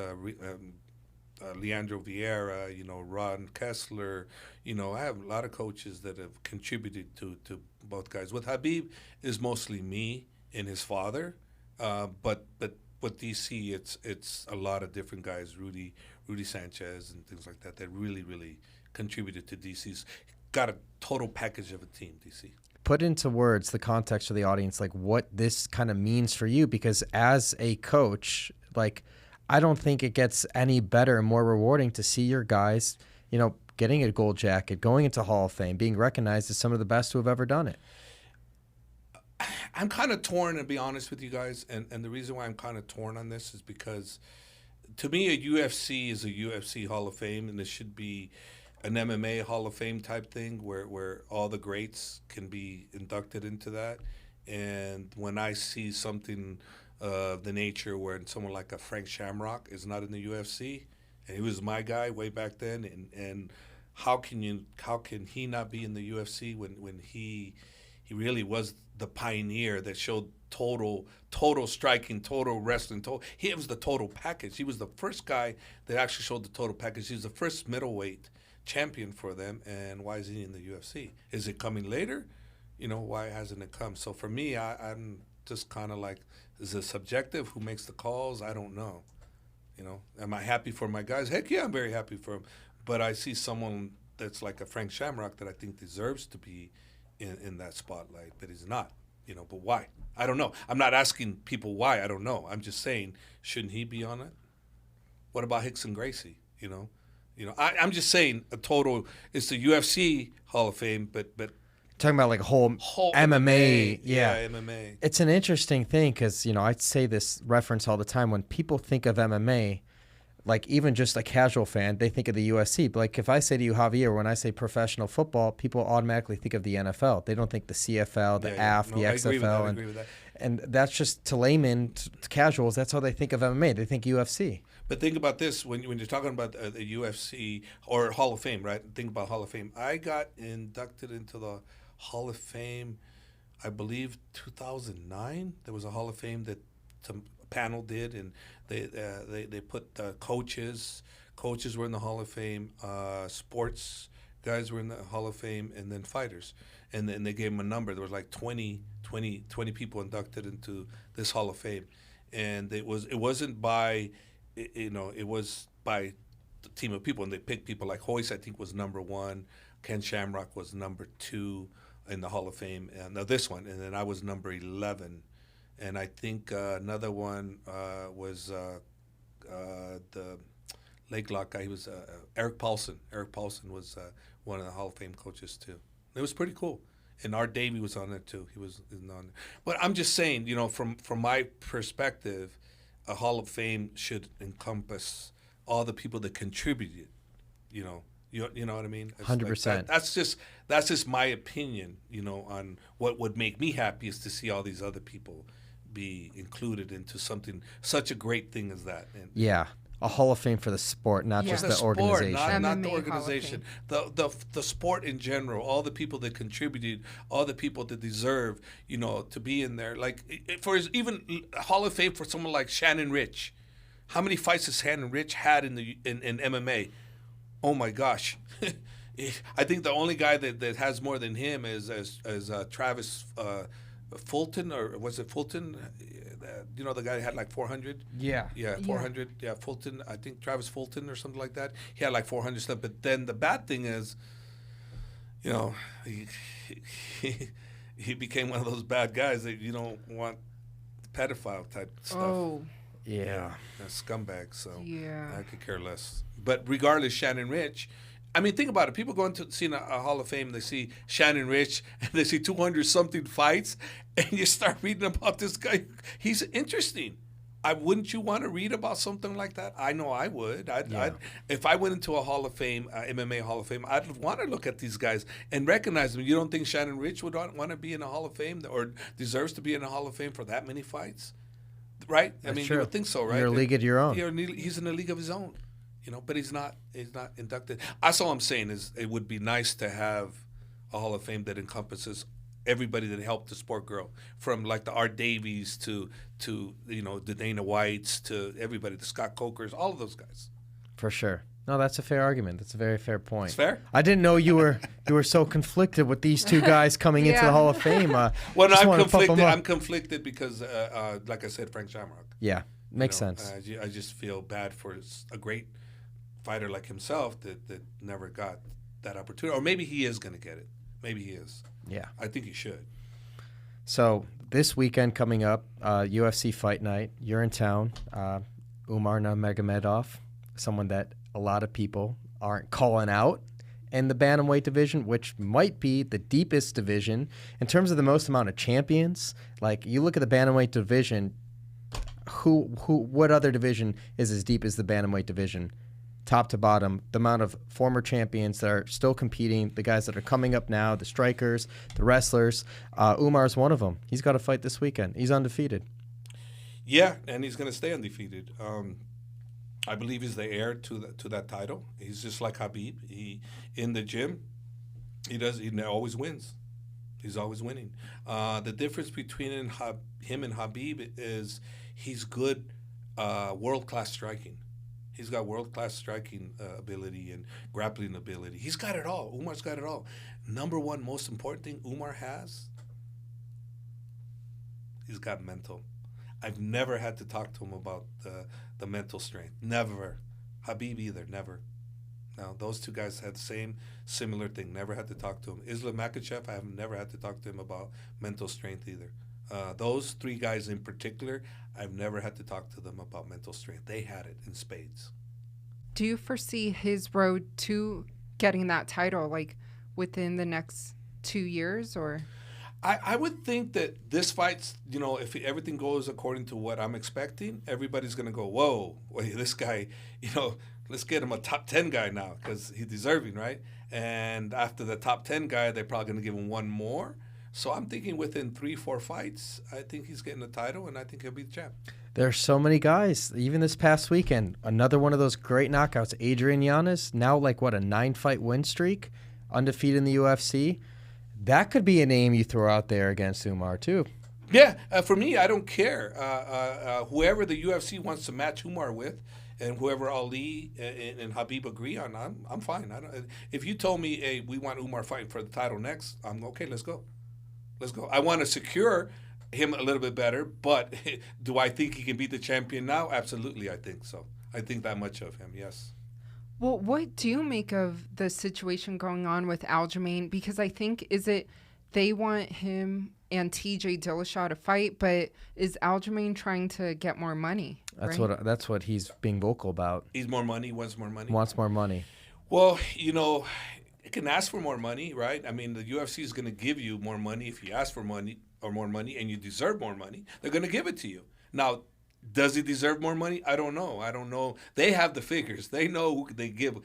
Leandro Vieira, Ron Kessler. I have a lot of coaches that have contributed to both guys. With Khabib, is mostly me and his father, but with DC, it's a lot of different guys. Rudy Sanchez and things like that really, really contributed to DC's. Got a total package of a team, DC. Put into words the context for the audience, like what this kind of means for you, because as a coach, like I don't think it gets any better and more rewarding to see your guys, getting a gold jacket, going into Hall of Fame, being recognized as some of the best who have ever done it. I'm kind of torn, to be honest with you guys, and the reason why I'm kind of torn on this is because, to me, a UFC is a UFC Hall of Fame, and it should be an MMA Hall of Fame type thing where all the greats can be inducted into that. And when I see something of the nature where someone like a Frank Shamrock is not in the UFC, and he was my guy way back then, and how can he not be in the UFC when he really was the pioneer that showed total striking, total wrestling, he was the total package. He was the first guy that actually showed the total package. He was the first middleweight champion for them, and why is he in the UFC? Is it coming later? Why hasn't it come? So for me, I'm just kind of like, is it subjective? Who makes the calls? I don't know. Am I happy for my guys? Heck yeah, I'm very happy for them. But I see someone that's like a Frank Shamrock that I think deserves to be in that spotlight, but he's not. But why? I don't know. I'm not asking people why. I don't know. I'm just saying, shouldn't he be on it? What about Rickson Gracie? I'm just saying it's the UFC Hall of Fame, but talking about like whole MMA. Yeah, MMA. It's an interesting thing because, I say this reference all the time. When people think of MMA, like even just a casual fan, they think of the UFC. But like if I say to you, Javier, when I say professional football, people automatically think of the NFL. They don't think the CFL, the AF, the XFL. I agree with that. And that's just to laymen, to casuals, that's how they think of MMA. They think UFC. But think about this, when you're talking about the UFC or Hall of Fame, right? Think about Hall of Fame. I got inducted into the Hall of Fame, I believe 2009. There was a Hall of Fame that some panel did, and they put coaches. Coaches were in the Hall of Fame. Sports guys were in the Hall of Fame, and then fighters. And then they gave them a number. There was like 20 people inducted into this Hall of Fame, and it wasn't by, it was by the team of people, and they picked people like Hoyce, I think, was number 1. Ken Shamrock was number 2 in the Hall of Fame, and this one, and then I was number 11, and I think another one was the Lake Lock guy. He was Eric Paulson. Eric Paulson was one of the Hall of Fame coaches too. It was pretty cool, and Art Davey was on it too. He was on there. But I'm just saying, from my perspective, a Hall of Fame should encompass all the people that contributed. You know what I mean? 100%. That's just my opinion. On what would make me happy is to see all these other people be included into something such a great thing as that. And yeah, a Hall of Fame for the sport, not just the organization. Not the organization. The sport in general. All the people that contributed, all the people that deserve, to be in there. Like even a Hall of Fame for someone like Shannon Rich. How many fights has Shannon Rich had in MMA? Oh my gosh. I think the only guy that has more than him is Travis Fulton, or was it Fulton? you know, the guy had like 400. Yeah. Yeah, 400. Yeah, Fulton. I think Travis Fulton or something like that. He had like 400 stuff. But then the bad thing is, you know, he became one of those bad guys that you don't want, pedophile type stuff. Oh. Yeah. A scumbag. So yeah, I could care less. But regardless, Shannon Rich. I mean, think about it. People go into seeing a Hall of Fame, they see Shannon Rich, and they see 200-something fights, and you start reading about this guy. He's interesting. Wouldn't you want to read about something like that? I know I would. I'd, if I went into a Hall of Fame, MMA Hall of Fame, I'd want to look at these guys and recognize them. You don't think Shannon Rich would want to be in a Hall of Fame or deserves to be in a Hall of Fame for that many fights? Right? That's I mean, true. you would think so, right? You're a league of your own. He's in a league of his own. You know, but he's not inducted. That's all I'm saying is it would be nice to have a Hall of Fame that encompasses everybody that helped the sport grow, from like the Art Davies to you know, the Dana Whites to everybody, the Scott Cokers, all of those guys. For sure. No, that's a fair argument. That's a very fair point. It's fair? I didn't know you were so conflicted with these two guys coming into the Hall of Fame. Well, no, I'm conflicted because, like I said, Frank Shamrock. Yeah, makes sense. I just feel bad for a great fighter like himself that never got that opportunity. Or maybe he is going to get it. Maybe he is. Yeah. I think he should. So this weekend coming up, UFC Fight Night, you're in town. Umar Nurmagomedov, someone that a lot of people aren't calling out in the bantamweight division, which might be the deepest division in terms of the most amount of champions. Like, you look at the bantamweight division, what other division is as deep as the bantamweight division? Top to bottom, the amount of former champions that are still competing, the guys that are coming up now, the strikers, the wrestlers. Umar's one of them. He's got a fight this weekend. He's undefeated. Yeah, and he's going to stay undefeated. I believe he's the heir to that title. He's just like Khabib. He in the gym, he always wins. He's always winning. The difference between him and Khabib is he's good, world-class striking. He's got world-class striking ability and grappling ability. He's got it all. Umar's got it all. Number one most important thing Umar has, he's got mental. I've never had to talk to him about the mental strength. Never. Khabib either. Never. No, those two guys had the same similar thing. Never had to talk to him. Islam Makhachev, I have never had to talk to him about mental strength either. Those three guys in particular, I've never had to talk to them about mental strength. They had it in spades. Do you foresee his road to getting that title, like, within the next 2 years, or? I would think that this fight's, you know, if everything goes according to what I'm expecting, everybody's going to go, whoa, wait, this guy, you know, let's get him a top 10 guy now because he's deserving, right? And after the top 10 guy, they're probably going to give him one more. So I'm thinking within 3-4 fights, I think he's getting the title, and I think he'll be the champ. There are so many guys. Even this past weekend, another one of those great knockouts. Adrian Yanez, now like, what, a 9-fight win streak, undefeated in the UFC. That could be a name you throw out there against Umar, too. Yeah, for me, I don't care. Whoever the UFC wants to match Umar with, and whoever Ali and Khabib agree on, I'm fine. If you told me, hey, we want Umar fighting for the title next, I'm okay, let's go. Let's go. I want to secure him a little bit better, but do I think he can beat the champion now? Absolutely, I think so. I think that much of him, yes. Well, what do you make of the situation going on with Aljamain? Because I think, they want him and TJ Dillashaw to fight, but is Aljamain trying to get more money? That's what he's being vocal about. He's more money, wants more money. Wants more money. Well, you know, you can ask for more money, right? I mean, the UFC is going to give you more money if you ask for money or more money, and you deserve more money. They're going to give it to you. Now, does he deserve more money? I don't know. They have the figures. They know who they give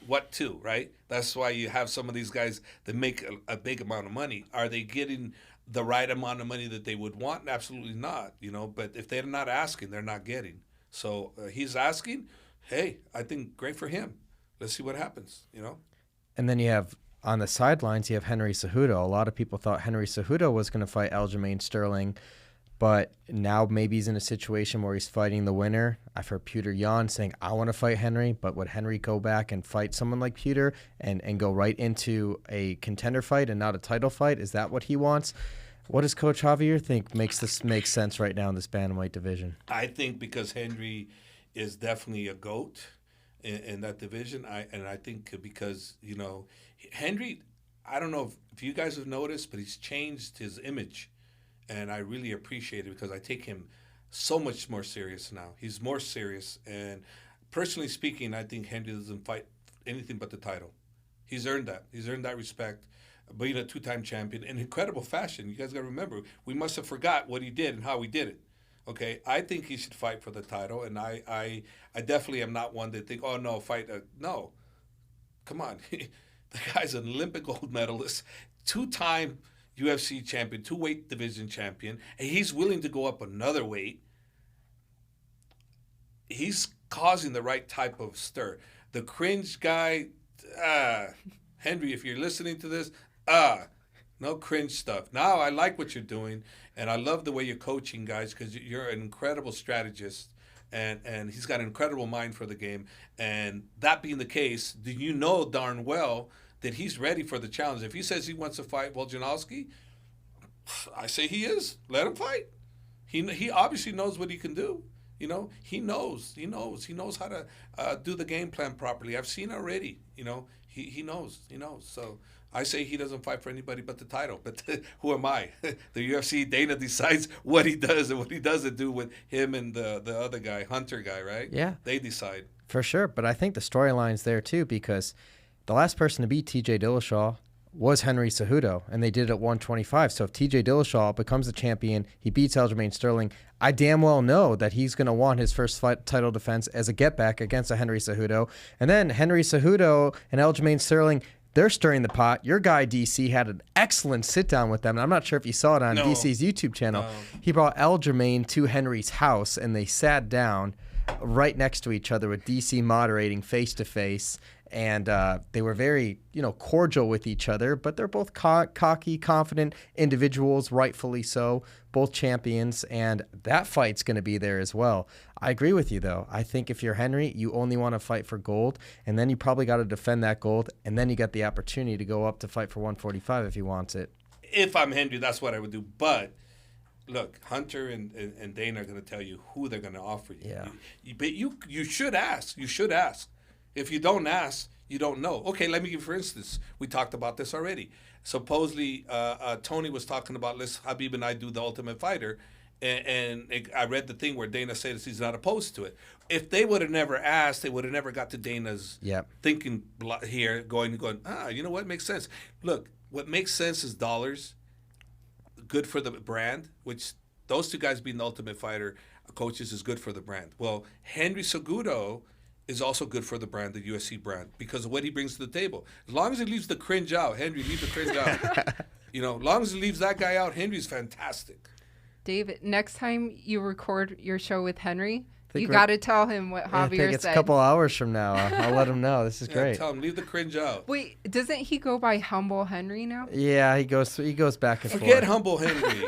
what to, right? That's why you have some of these guys that make a big amount of money. Are they getting the right amount of money that they would want? Absolutely not, you know. But if they're not asking, they're not getting. So he's asking. Hey, I think great for him. Let's see what happens, you know. And then you have, on the sidelines, you have Henry Cejudo. A lot of people thought Henry Cejudo was going to fight Aljamain Sterling, but now maybe he's in a situation where he's fighting the winner. I've heard Peter Yan saying, I want to fight Henry, but would Henry go back and fight someone like Peter and go right into a contender fight and not a title fight? Is that what he wants? What does Coach Javier think makes sense right now in this bantamweight division? I think because Henry is definitely a GOAT in that division. I think because, Henry, I don't know if you guys have noticed, but he's changed his image. And I really appreciate it because I take him so much more serious now. He's more serious. And personally speaking, I think Henry doesn't fight anything but the title. He's earned that. He's earned that respect. Being a two-time champion in incredible fashion. You guys got to remember, we must have forgot what he did and how he did it. Okay, I think he should fight for the title, and I definitely am not one to think, oh, no, fight. No. Come on. The guy's an Olympic gold medalist, two-time UFC champion, two-weight division champion, and he's willing to go up another weight. He's causing the right type of stir. The cringe guy, Henry, if you're listening to this, no cringe stuff. Now I like what you're doing, and I love the way you're coaching guys because you're an incredible strategist, and he's got an incredible mind for the game. And that being the case, do you know darn well that he's ready for the challenge? If he says he wants to fight Volkanovski, I say he is. Let him fight. He obviously knows what he can do. He knows how to do the game plan properly. I've seen already. He knows. So I say he doesn't fight for anybody but the title. But who am I? The UFC, Dana decides what he does and what he doesn't do with him and the other guy, Hunter guy, right? Yeah. They decide. For sure. But I think the storyline's there, too, because the last person to beat TJ Dillashaw was Henry Cejudo, and they did it at 125. So if TJ Dillashaw becomes the champion, he beats Aljamain Sterling, I damn well know that he's going to want his first fight title defense as a get-back against a Henry Cejudo. And then Henry Cejudo and Aljamain Sterling, they're stirring the pot. Your guy, DC, had an excellent sit-down with them, and I'm not sure if you saw it on DC's YouTube channel. No. He brought Aljamain to Henry's house, and they sat down right next to each other with DC moderating face-to-face. And they were very, cordial with each other, but they're both cocky, confident individuals, rightfully so, both champions, and that fight's going to be there as well. I agree with you, though. I think if you're Henry, you only want to fight for gold, and then you probably got to defend that gold, and then you got the opportunity to go up to fight for 145 if he wants it. If I'm Henry, that's what I would do. But look, Hunter and Dana are going to tell you who they're going to offer you. Yeah. But you should ask. You should ask. If you don't ask, you don't know. Okay, let me give, for instance, we talked about this already. Supposedly, Tony was talking about, let's Khabib and I do the Ultimate Fighter, and I read the thing where Dana says he's not opposed to it. If they would have never asked, they would have never got to Dana's thinking here, going, you know what, makes sense. Look, what makes sense is dollars, good for the brand, which those two guys being the Ultimate Fighter coaches is good for the brand. Well, Henry Cejudo is also good for the brand, the UFC brand, because of what he brings to the table. As long as he leaves the cringe out, Henry, leave the cringe out. As long as he leaves that guy out, Henry's fantastic. David, next time you record your show with Henry, you got to tell him what Javier said. It's a couple hours from now. I'll let him know. This is great. Tell him, leave the cringe out. Wait, doesn't he go by Humble Henry now? Yeah, he goes back and forth. Forget Humble Henry.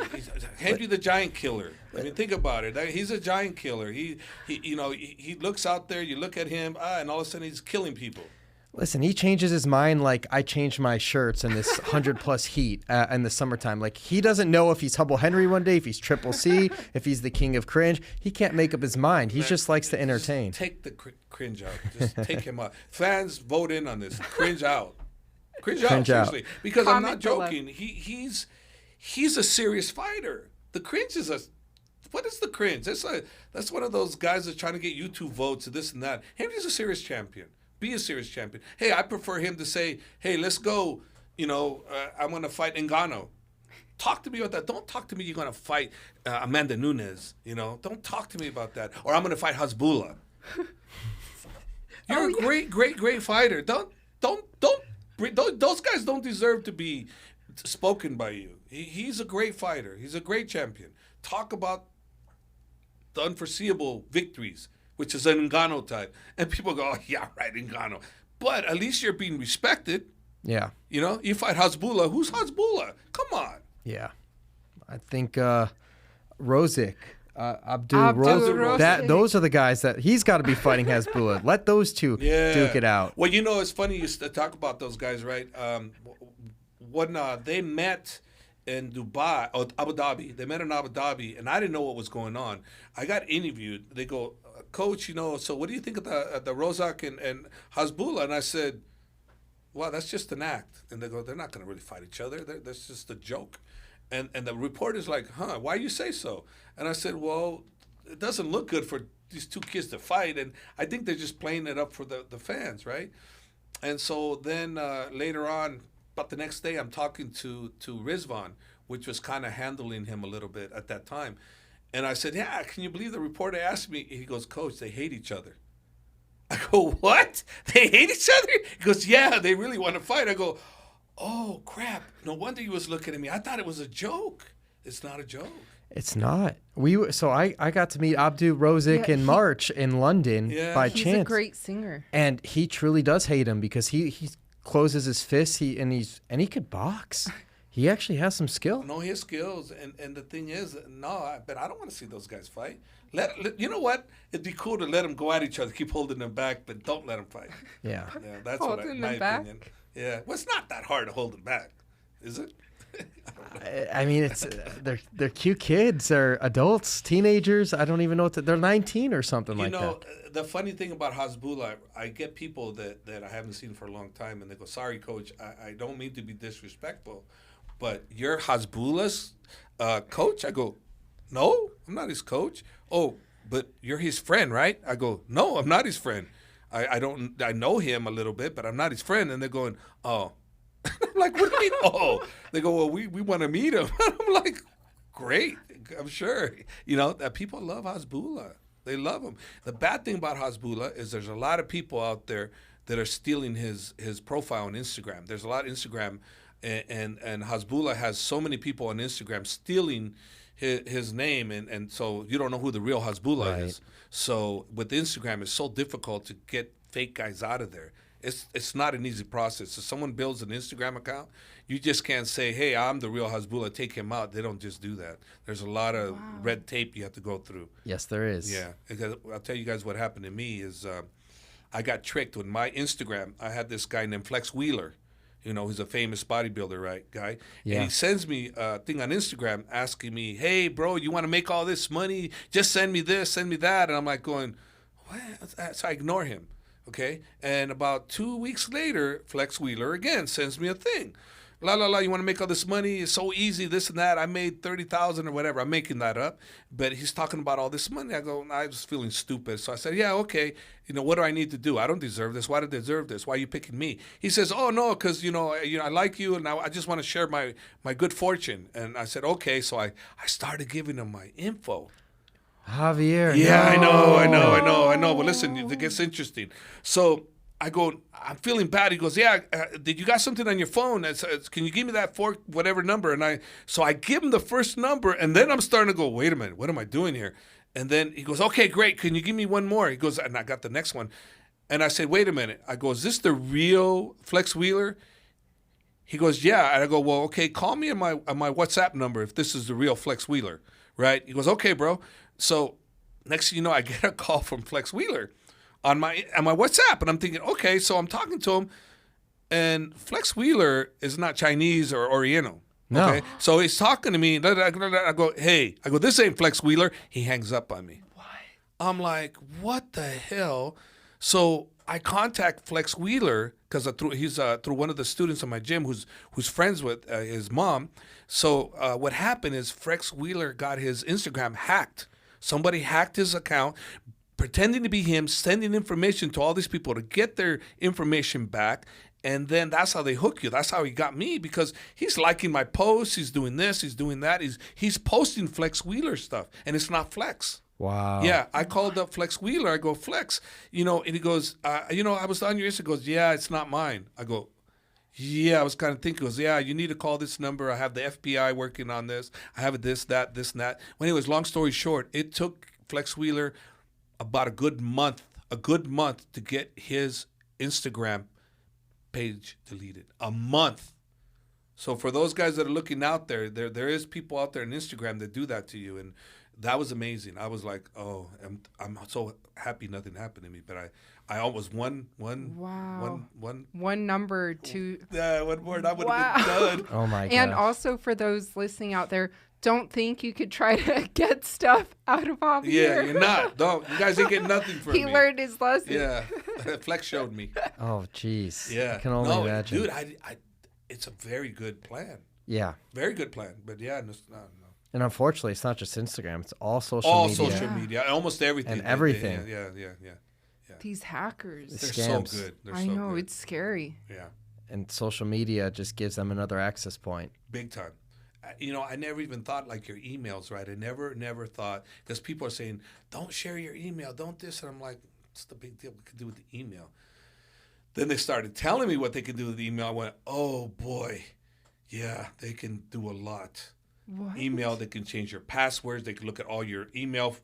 Henry the Giant Killer. I mean, think about it. He's a giant killer. He looks out there. You look at him, and all of a sudden he's killing people. Listen, he changes his mind like I changed my shirts in this 100+ heat in the summertime. Like, he doesn't know if he's Humble Henry one day, if he's Triple C, if he's the king of cringe. He can't make up his mind. He just likes to entertain. Take the cringe out. Just take him out. Fans, vote in on this. Cringe out. Cringe out, seriously. Because I'm not joking. He's a serious fighter. The cringe is what is the cringe? That's one of those guys that's trying to get YouTube votes and this and that. Henry's a serious champion. Be a serious champion. Hey, I prefer him to say, hey, let's go, I'm going to fight Ngannou. Talk to me about that. Don't talk to me you're going to fight Amanda Nunes. Don't talk to me about that. Or I'm going to fight Hasbulla. You're a great fighter. Those guys don't deserve to be spoken by you. He's a great fighter. He's a great champion. Talk about the unforeseeable victories, which is an Ngannou type. And people go, oh, yeah, right, Ngannou. But at least you're being respected. Yeah. You fight Hasbulla. Who's Hasbulla? Come on. Yeah. I think Rosic, Abdul Rosic. Those are the guys that he's got to be fighting Hasbulla. Let those two duke it out. Well, it's funny you talk about those guys, right? When they met in Dubai, or Abu Dhabi. They met in Abu Dhabi, and I didn't know what was going on. I got interviewed. They go, Coach, so what do you think of the Rozak and Hasbulla? And I said, well, that's just an act. And they go, they're not going to really fight each other. That's just a joke. And the reporter's like, why you say so? And I said, well, it doesn't look good for these two kids to fight, and I think they're just playing it up for the fans, right? And so then later on, about the next day, I'm talking to Rizvan, which was kind of handling him a little bit at that time. And I said, yeah, can you believe the reporter asked me? He goes, Coach, they hate each other. I go, what? They hate each other? He goes, yeah, they really want to fight. I go, oh, crap. No wonder he was looking at me. I thought it was a joke. It's not a joke. It's not. I got to meet Abdu Rozik in March in London by chance. He's a great singer. And he truly does hate him because he closes his fists and he could box. He actually has some skill. No, he has skills. And the thing is, but I don't want to see those guys fight. You know what? It'd be cool to let them go at each other, keep holding them back, but don't let them fight. Yeah. That's my opinion. Yeah. Well, it's not that hard to hold them back, is it? I mean, it's they're cute kids. They're adults, teenagers. I don't even know they're 19 or something like that. The funny thing about Hasbulla, I get people that I haven't seen for a long time, and they go, sorry, Coach, I don't mean to be disrespectful, but you're Hasbulla's coach? I go, no, I'm not his coach. Oh, but you're his friend, right? I go, no, I'm not his friend. I know him a little bit, but I'm not his friend. And they're going, oh. I'm like, what do you mean? Oh, they go, well, we want to meet him. I'm like, great, I'm sure. That people love Hasbulla. They love him. The bad thing about Hasbulla is there's a lot of people out there that are stealing his profile on Instagram. There's a lot of Instagram, and Hasbulla has so many people on Instagram stealing his name, and so you don't know who the real Hasbulla is. So with Instagram, it's so difficult to get fake guys out of there. It's not an easy process. If someone builds an Instagram account, you just can't say, hey, I'm the real Hasbulla, take him out. They don't just do that. There's a lot of red tape you have to go through. Yes, there is. Yeah. Because I'll tell you guys what happened to me is I got tricked with my Instagram. I had this guy named Flex Wheeler. He's a famous bodybuilder, right, guy? Yeah. And he sends me a thing on Instagram asking me, hey, bro, you want to make all this money? Just send me this, send me that. And I'm like going, what? So I ignore him. Okay, and about 2 weeks later, Flex Wheeler again sends me a thing. You want to make all this money? It's so easy, this and that. I made $30,000 or whatever. I'm making that up. But he's talking about all this money. I go, I was feeling stupid. So I said, yeah, okay. What do I need to do? I don't deserve this. Why do I deserve this? Why are you picking me? He says, oh, no, because, I like you, and I just want to share my good fortune. And I said, okay. So I started giving him my info. Javier. Yeah, no. I know. But listen, it gets interesting. So I go, I'm feeling bad. He goes, yeah, did you got something on your phone? Can you give me that whatever number? And so I give him the first number, and then I'm starting to go, wait a minute, what am I doing here? And then he goes, okay, great. Can you give me one more? He goes, and I got the next one. And I said, wait a minute. I go, is this the real Flex Wheeler? He goes, yeah. And I go, well, okay, call me on my WhatsApp number if this is the real Flex Wheeler, right? He goes, okay, bro. So next thing you know, I get a call from Flex Wheeler on my WhatsApp, and I'm thinking, okay, so I'm talking to him, and Flex Wheeler is not Chinese or Oriental. No. Okay? So he's talking to me. I go, hey. I go, this ain't Flex Wheeler. He hangs up on me. What? I'm like, what the hell? So I contact Flex Wheeler because he's through one of the students in my gym who's friends with his mom. So what happened is Flex Wheeler got his Instagram hacked. Somebody hacked his account, pretending to be him, sending information to all these people to get their information back. And then that's how they hook you. That's how he got me, because he's liking my posts. He's doing this. He's doing that. He's posting Flex Wheeler stuff, and it's not Flex. Wow. Yeah, I called up Flex Wheeler. I go, Flex, and he goes, I was on your Instagram. He goes, yeah, it's not mine. I go, yeah, I was kind of thinking. He goes, yeah, you need to call this number. I have the FBI working on this. I have this, that, and that. Well, anyways, long story short, it took Flex Wheeler about a good month to get his Instagram page deleted. A month. So for those guys that are looking out there is people out there on Instagram that do that to you, and that was amazing. I was like, oh, I'm so happy nothing happened to me. But I almost one number to one more. I would have been done. Oh my god! And also for those listening out there, don't think you could try to get stuff out of Javier. Yeah, you're not. Don't. You guys ain't getting nothing from me. He learned his lesson. Yeah, Flex showed me. Oh jeez. Yeah, I can only imagine. Dude, it's a very good plan. Yeah, very good plan. But yeah, no. And unfortunately, it's not just Instagram; it's all social media. All social media, almost everything. And everything. Yeah. These hackers. They're scams. so good. I know, it's scary. Yeah. And social media just gives them another access point. Big time. I never even thought like your emails, right? I never thought, because people are saying, don't share your email, don't this. And I'm like, what's the big deal we could do with the email? Then they started telling me what they could do with the email. I went, oh boy, yeah, they can do a lot. What? Email, they can change your passwords. They can look at all your email,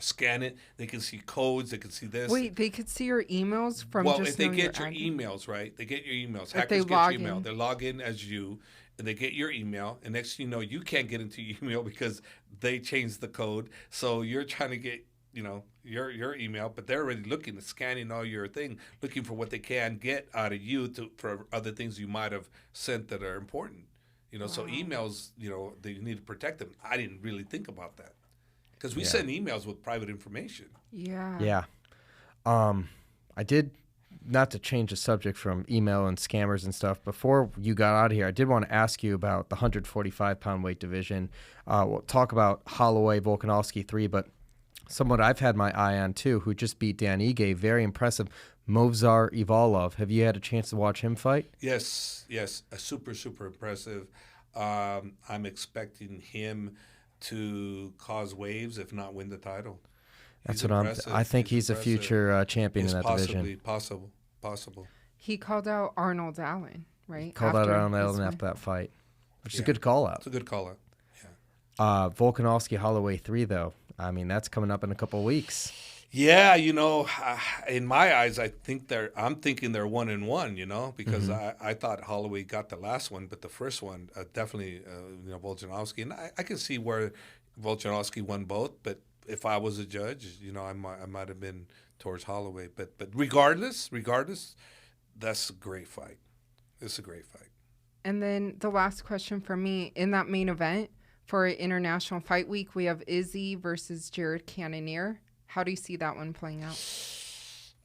scan it. They can see codes. They can see this. Wait, they could see your emails from well, just if they knowing get your your emails, right? They get your emails. If Hackers they get log your email. in. They log in as you, and they get your email. And next thing you know, you can't get into your email because they changed the code. So you're trying to get, your email, but they're already looking, scanning all your thing, looking for what they can get out of you for other things you might have sent that are important. So emails, they need to protect them. I didn't really think about that because we send emails with private information. Yeah. Yeah. I did, not to change the subject from email and scammers and stuff, before you got out of here, I did want to ask you about the 145-pound weight division. We'll talk about Holloway, Volkanovski 3, but someone I've had my eye on too, who just beat Dan Ige, very impressive, Movsar Evloev. Have you had a chance to watch him fight? Yes, super impressive. I'm expecting him to cause waves, if not win the title. That's I think he's a future champion in that division. Possible. He called out Arnold Allen, right? He called out Arnold Allen after that fight, which is a good call out. It's a good call out. Yeah. Volkanovski Holloway 3 though. I mean, that's coming up in a couple of weeks. Yeah, in my eyes, I'm thinking they're 1-1, because I thought Holloway got the last one, but the first one definitely, Volkanovski, and I can see where Volkanovski won both, but if I was a judge, I might have been towards Holloway, but regardless, that's a great fight. It's a great fight. And then the last question for me, in that main event for International Fight Week, we have Izzy versus Jared Cannonier. How do you see that one playing out?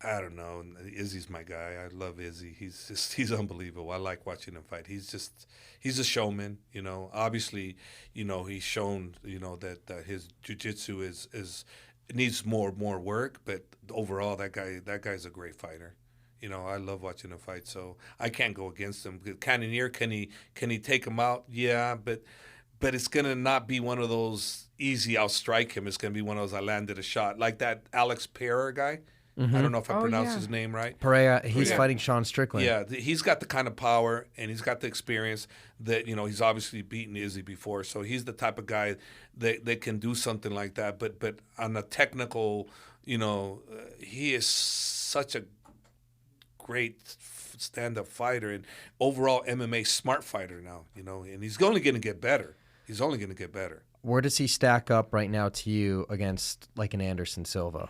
I don't know. Izzy's my guy. I love Izzy. He's unbelievable. I like watching him fight. He's a showman. Obviously, he's shown that his jiu-jitsu is needs more work. But overall, that guy's a great fighter. I love watching him fight. So I can't go against him. Cannonier, can he take him out? Yeah, but it's gonna not be one of those easy. I'll strike him. It's gonna be one of those I landed a shot like that Alex Pereira guy. Mm-hmm. I don't know if I pronounced his name right. Pereira, he's fighting Sean Strickland. Yeah, he's got the kind of power and he's got the experience that, he's obviously beaten Izzy before. So he's the type of guy that can do something like that. But on a technical, he is such a great stand-up fighter and overall MMA smart fighter now, and he's only going to get better. He's only going to get better. Where does he stack up right now to you against like an Anderson Silva?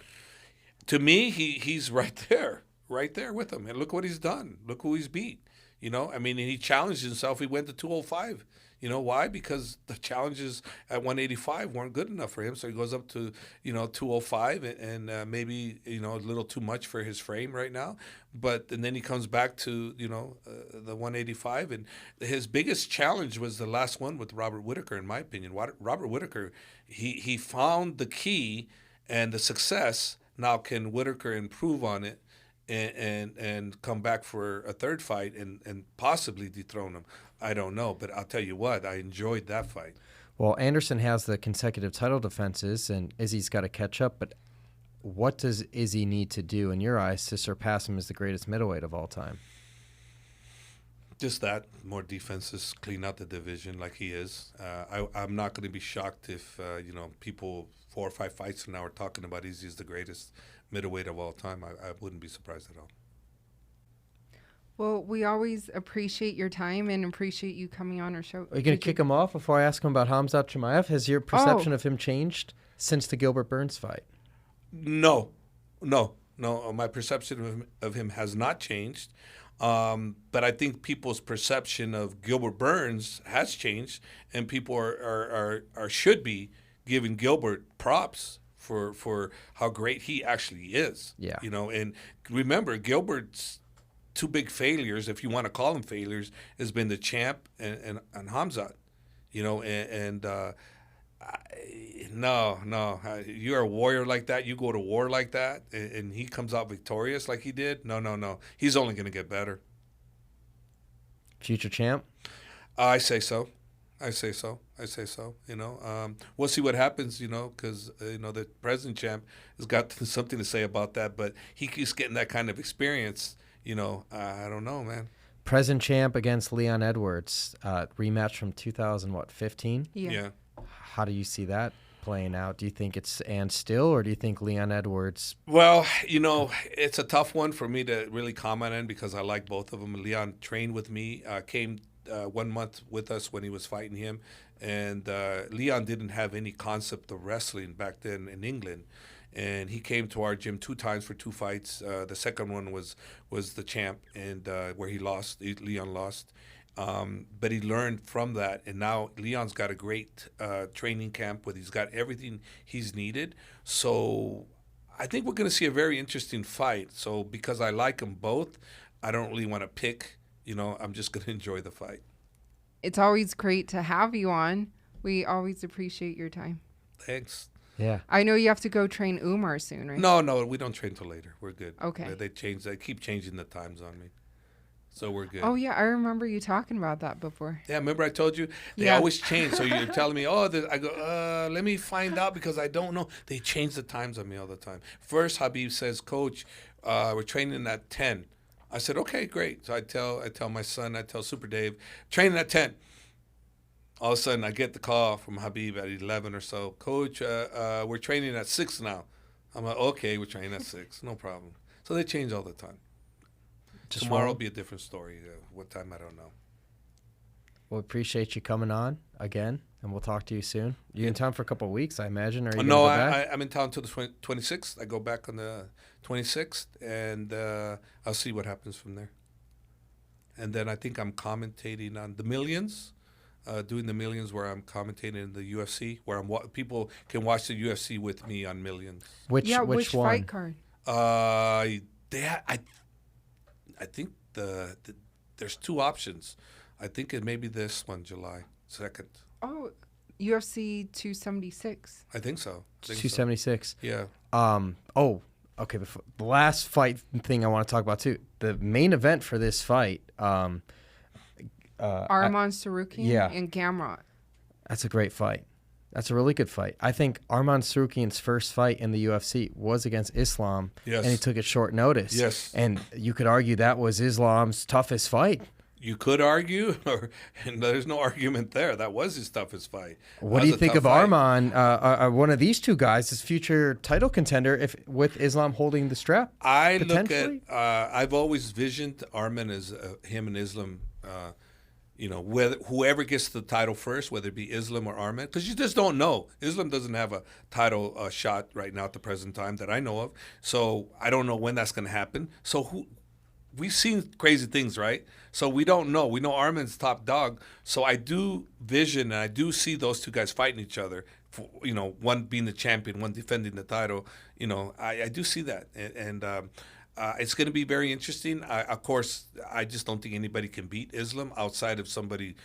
To me, he's right there with him. And look what he's done. Look who he's beat. He challenged himself. He went to 205. Why? Because the challenges at 185 weren't good enough for him. So he goes up to, 205 and maybe, a little too much for his frame right now. And then he comes back to, the 185. And his biggest challenge was the last one with Robert Whittaker, in my opinion. Robert Whittaker, he found the key and the success. Now can Whittaker improve on it and come back for a third fight and possibly dethrone him? I don't know, but I'll tell you what, I enjoyed that fight. Well, Anderson has the consecutive title defenses, and Izzy's got to catch up, but what does Izzy need to do, in your eyes, to surpass him as the greatest middleweight of all time? Just that, more defenses, clean out the division like he is. I'm not going to be shocked if, people 4 or 5 fights from now are talking about Izzy as the greatest middleweight of all time. I wouldn't be surprised at all. Well, we always appreciate your time and appreciate you coming on our show. Are you going to kick him off before I ask him about Khamzat Chimaev? Has your perception of him changed since the Gilbert Burns fight? No. My perception of him has not changed. But I think people's perception of Gilbert Burns has changed, and people are should be giving Gilbert props for how great he actually is. Yeah. And remember, Gilbert's two big failures, if you want to call them failures, has been the champ and Khamzat. No. You're a warrior like that. You go to war like that, and he comes out victorious like he did. No. He's only going to get better. Future champ? I say so. We'll see what happens, because, the present champ has got something to say about that, but he keeps getting that kind of experience. I don't know, man. Present champ against Leon Edwards, rematch from 2015? Yeah. How do you see that playing out? Do you think it's and still, or do you think Leon Edwards? Well, it's a tough one for me to really comment on because I like both of them. Leon trained with me, came 1 month with us when he was fighting him, and Leon didn't have any concept of wrestling back then in England. And he came to our gym 2 times for 2 fights. The second one was the champ, and where Leon lost. But he learned from that, and now Leon's got a great training camp where he's got everything he's needed. So I think we're going to see a very interesting fight. So because I like them both, I don't really want to pick. I'm just going to enjoy the fight. It's always great to have you on. We always appreciate your time. Thanks. Yeah. I know you have to go train Umar soon, right? No, we don't train till later. We're good. Okay. They keep changing the times on me. So we're good. Oh, yeah. I remember you talking about that before. Yeah, remember I told you? They always change. So you're telling me, I go, let me find out because I don't know. They change the times on me all the time. First, Khabib says, Coach, we're training at 10. I said, okay, great. So I tell my son, I tell Super Dave, training at 10. All of a sudden, I get the call from Khabib at 11 or so. Coach, we're training at 6 now. I'm like, okay, we're training at 6. No problem. So they change all the time. Tomorrow will be a different story. What time, I don't know. Well, appreciate you coming on again, and we'll talk to you soon. You in town for a couple of weeks, I imagine? Or are you No, go back? I'm in town until the 26th. I go back on the 26th, and I'll see what happens from there. And then I think I'm commentating on the Millions, doing the Millions where I'm commentating in the UFC, where people can watch the UFC with me on Millions. Which one? Fight card? I think there's 2 options. I think it may be this one, July 2nd. Oh, UFC 276. I think so. 276. Yeah. Okay. Before, the last fight thing I want to talk about too. The main event for this fight. Arman Tsarukyan and Gamrot. That's a great fight. That's a really good fight. I think Arman Tsarukyan's first fight in the UFC was against Islam, yes, and he took it short notice. Yes. And you could argue that was Islam's toughest fight. You could argue, and there's no argument there. That was his toughest fight. What do you think of Arman? One of these 2 guys is future title contender with Islam holding the strap? I look at. I've always visioned Arman as him and Islam. Whoever gets the title first, whether it be Islam or Arman, because you just don't know. Islam doesn't have a title shot right now at the present time that I know of. So I don't know when that's going to happen. So we've seen crazy things, right? So we don't know. We know Arman's top dog. So I do vision and I do see those 2 guys fighting each other. One being the champion, one defending the title. I do see that, and it's going to be very interesting. Of course, I just don't think anybody can beat Islam outside of somebody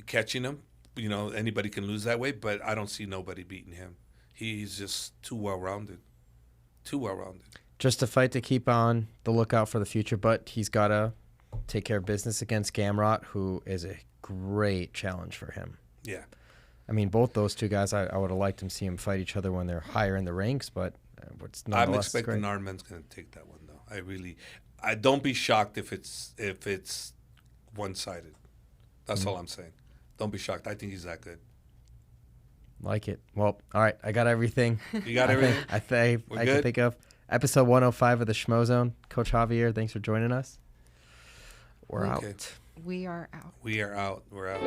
catching him. Anybody can lose that way, but I don't see nobody beating him. He's just too well-rounded. Just a fight to keep on the lookout for the future, but he's got to take care of business against Gamrot, who is a great challenge for him. Yeah. I mean, both those 2 guys, I would have liked to see them fight each other when they're higher in the ranks, but I'm expecting Arman's going to take that one, though. I don't be shocked if it's one-sided. That's all I'm saying. Don't be shocked. I think he's that good. Like it. Well, all right. I got everything. You got everything? I can think of. Episode 105 of the Schmozone. Coach Javier, thanks for joining us. We're Okay. out. We are out. We are out. We're out.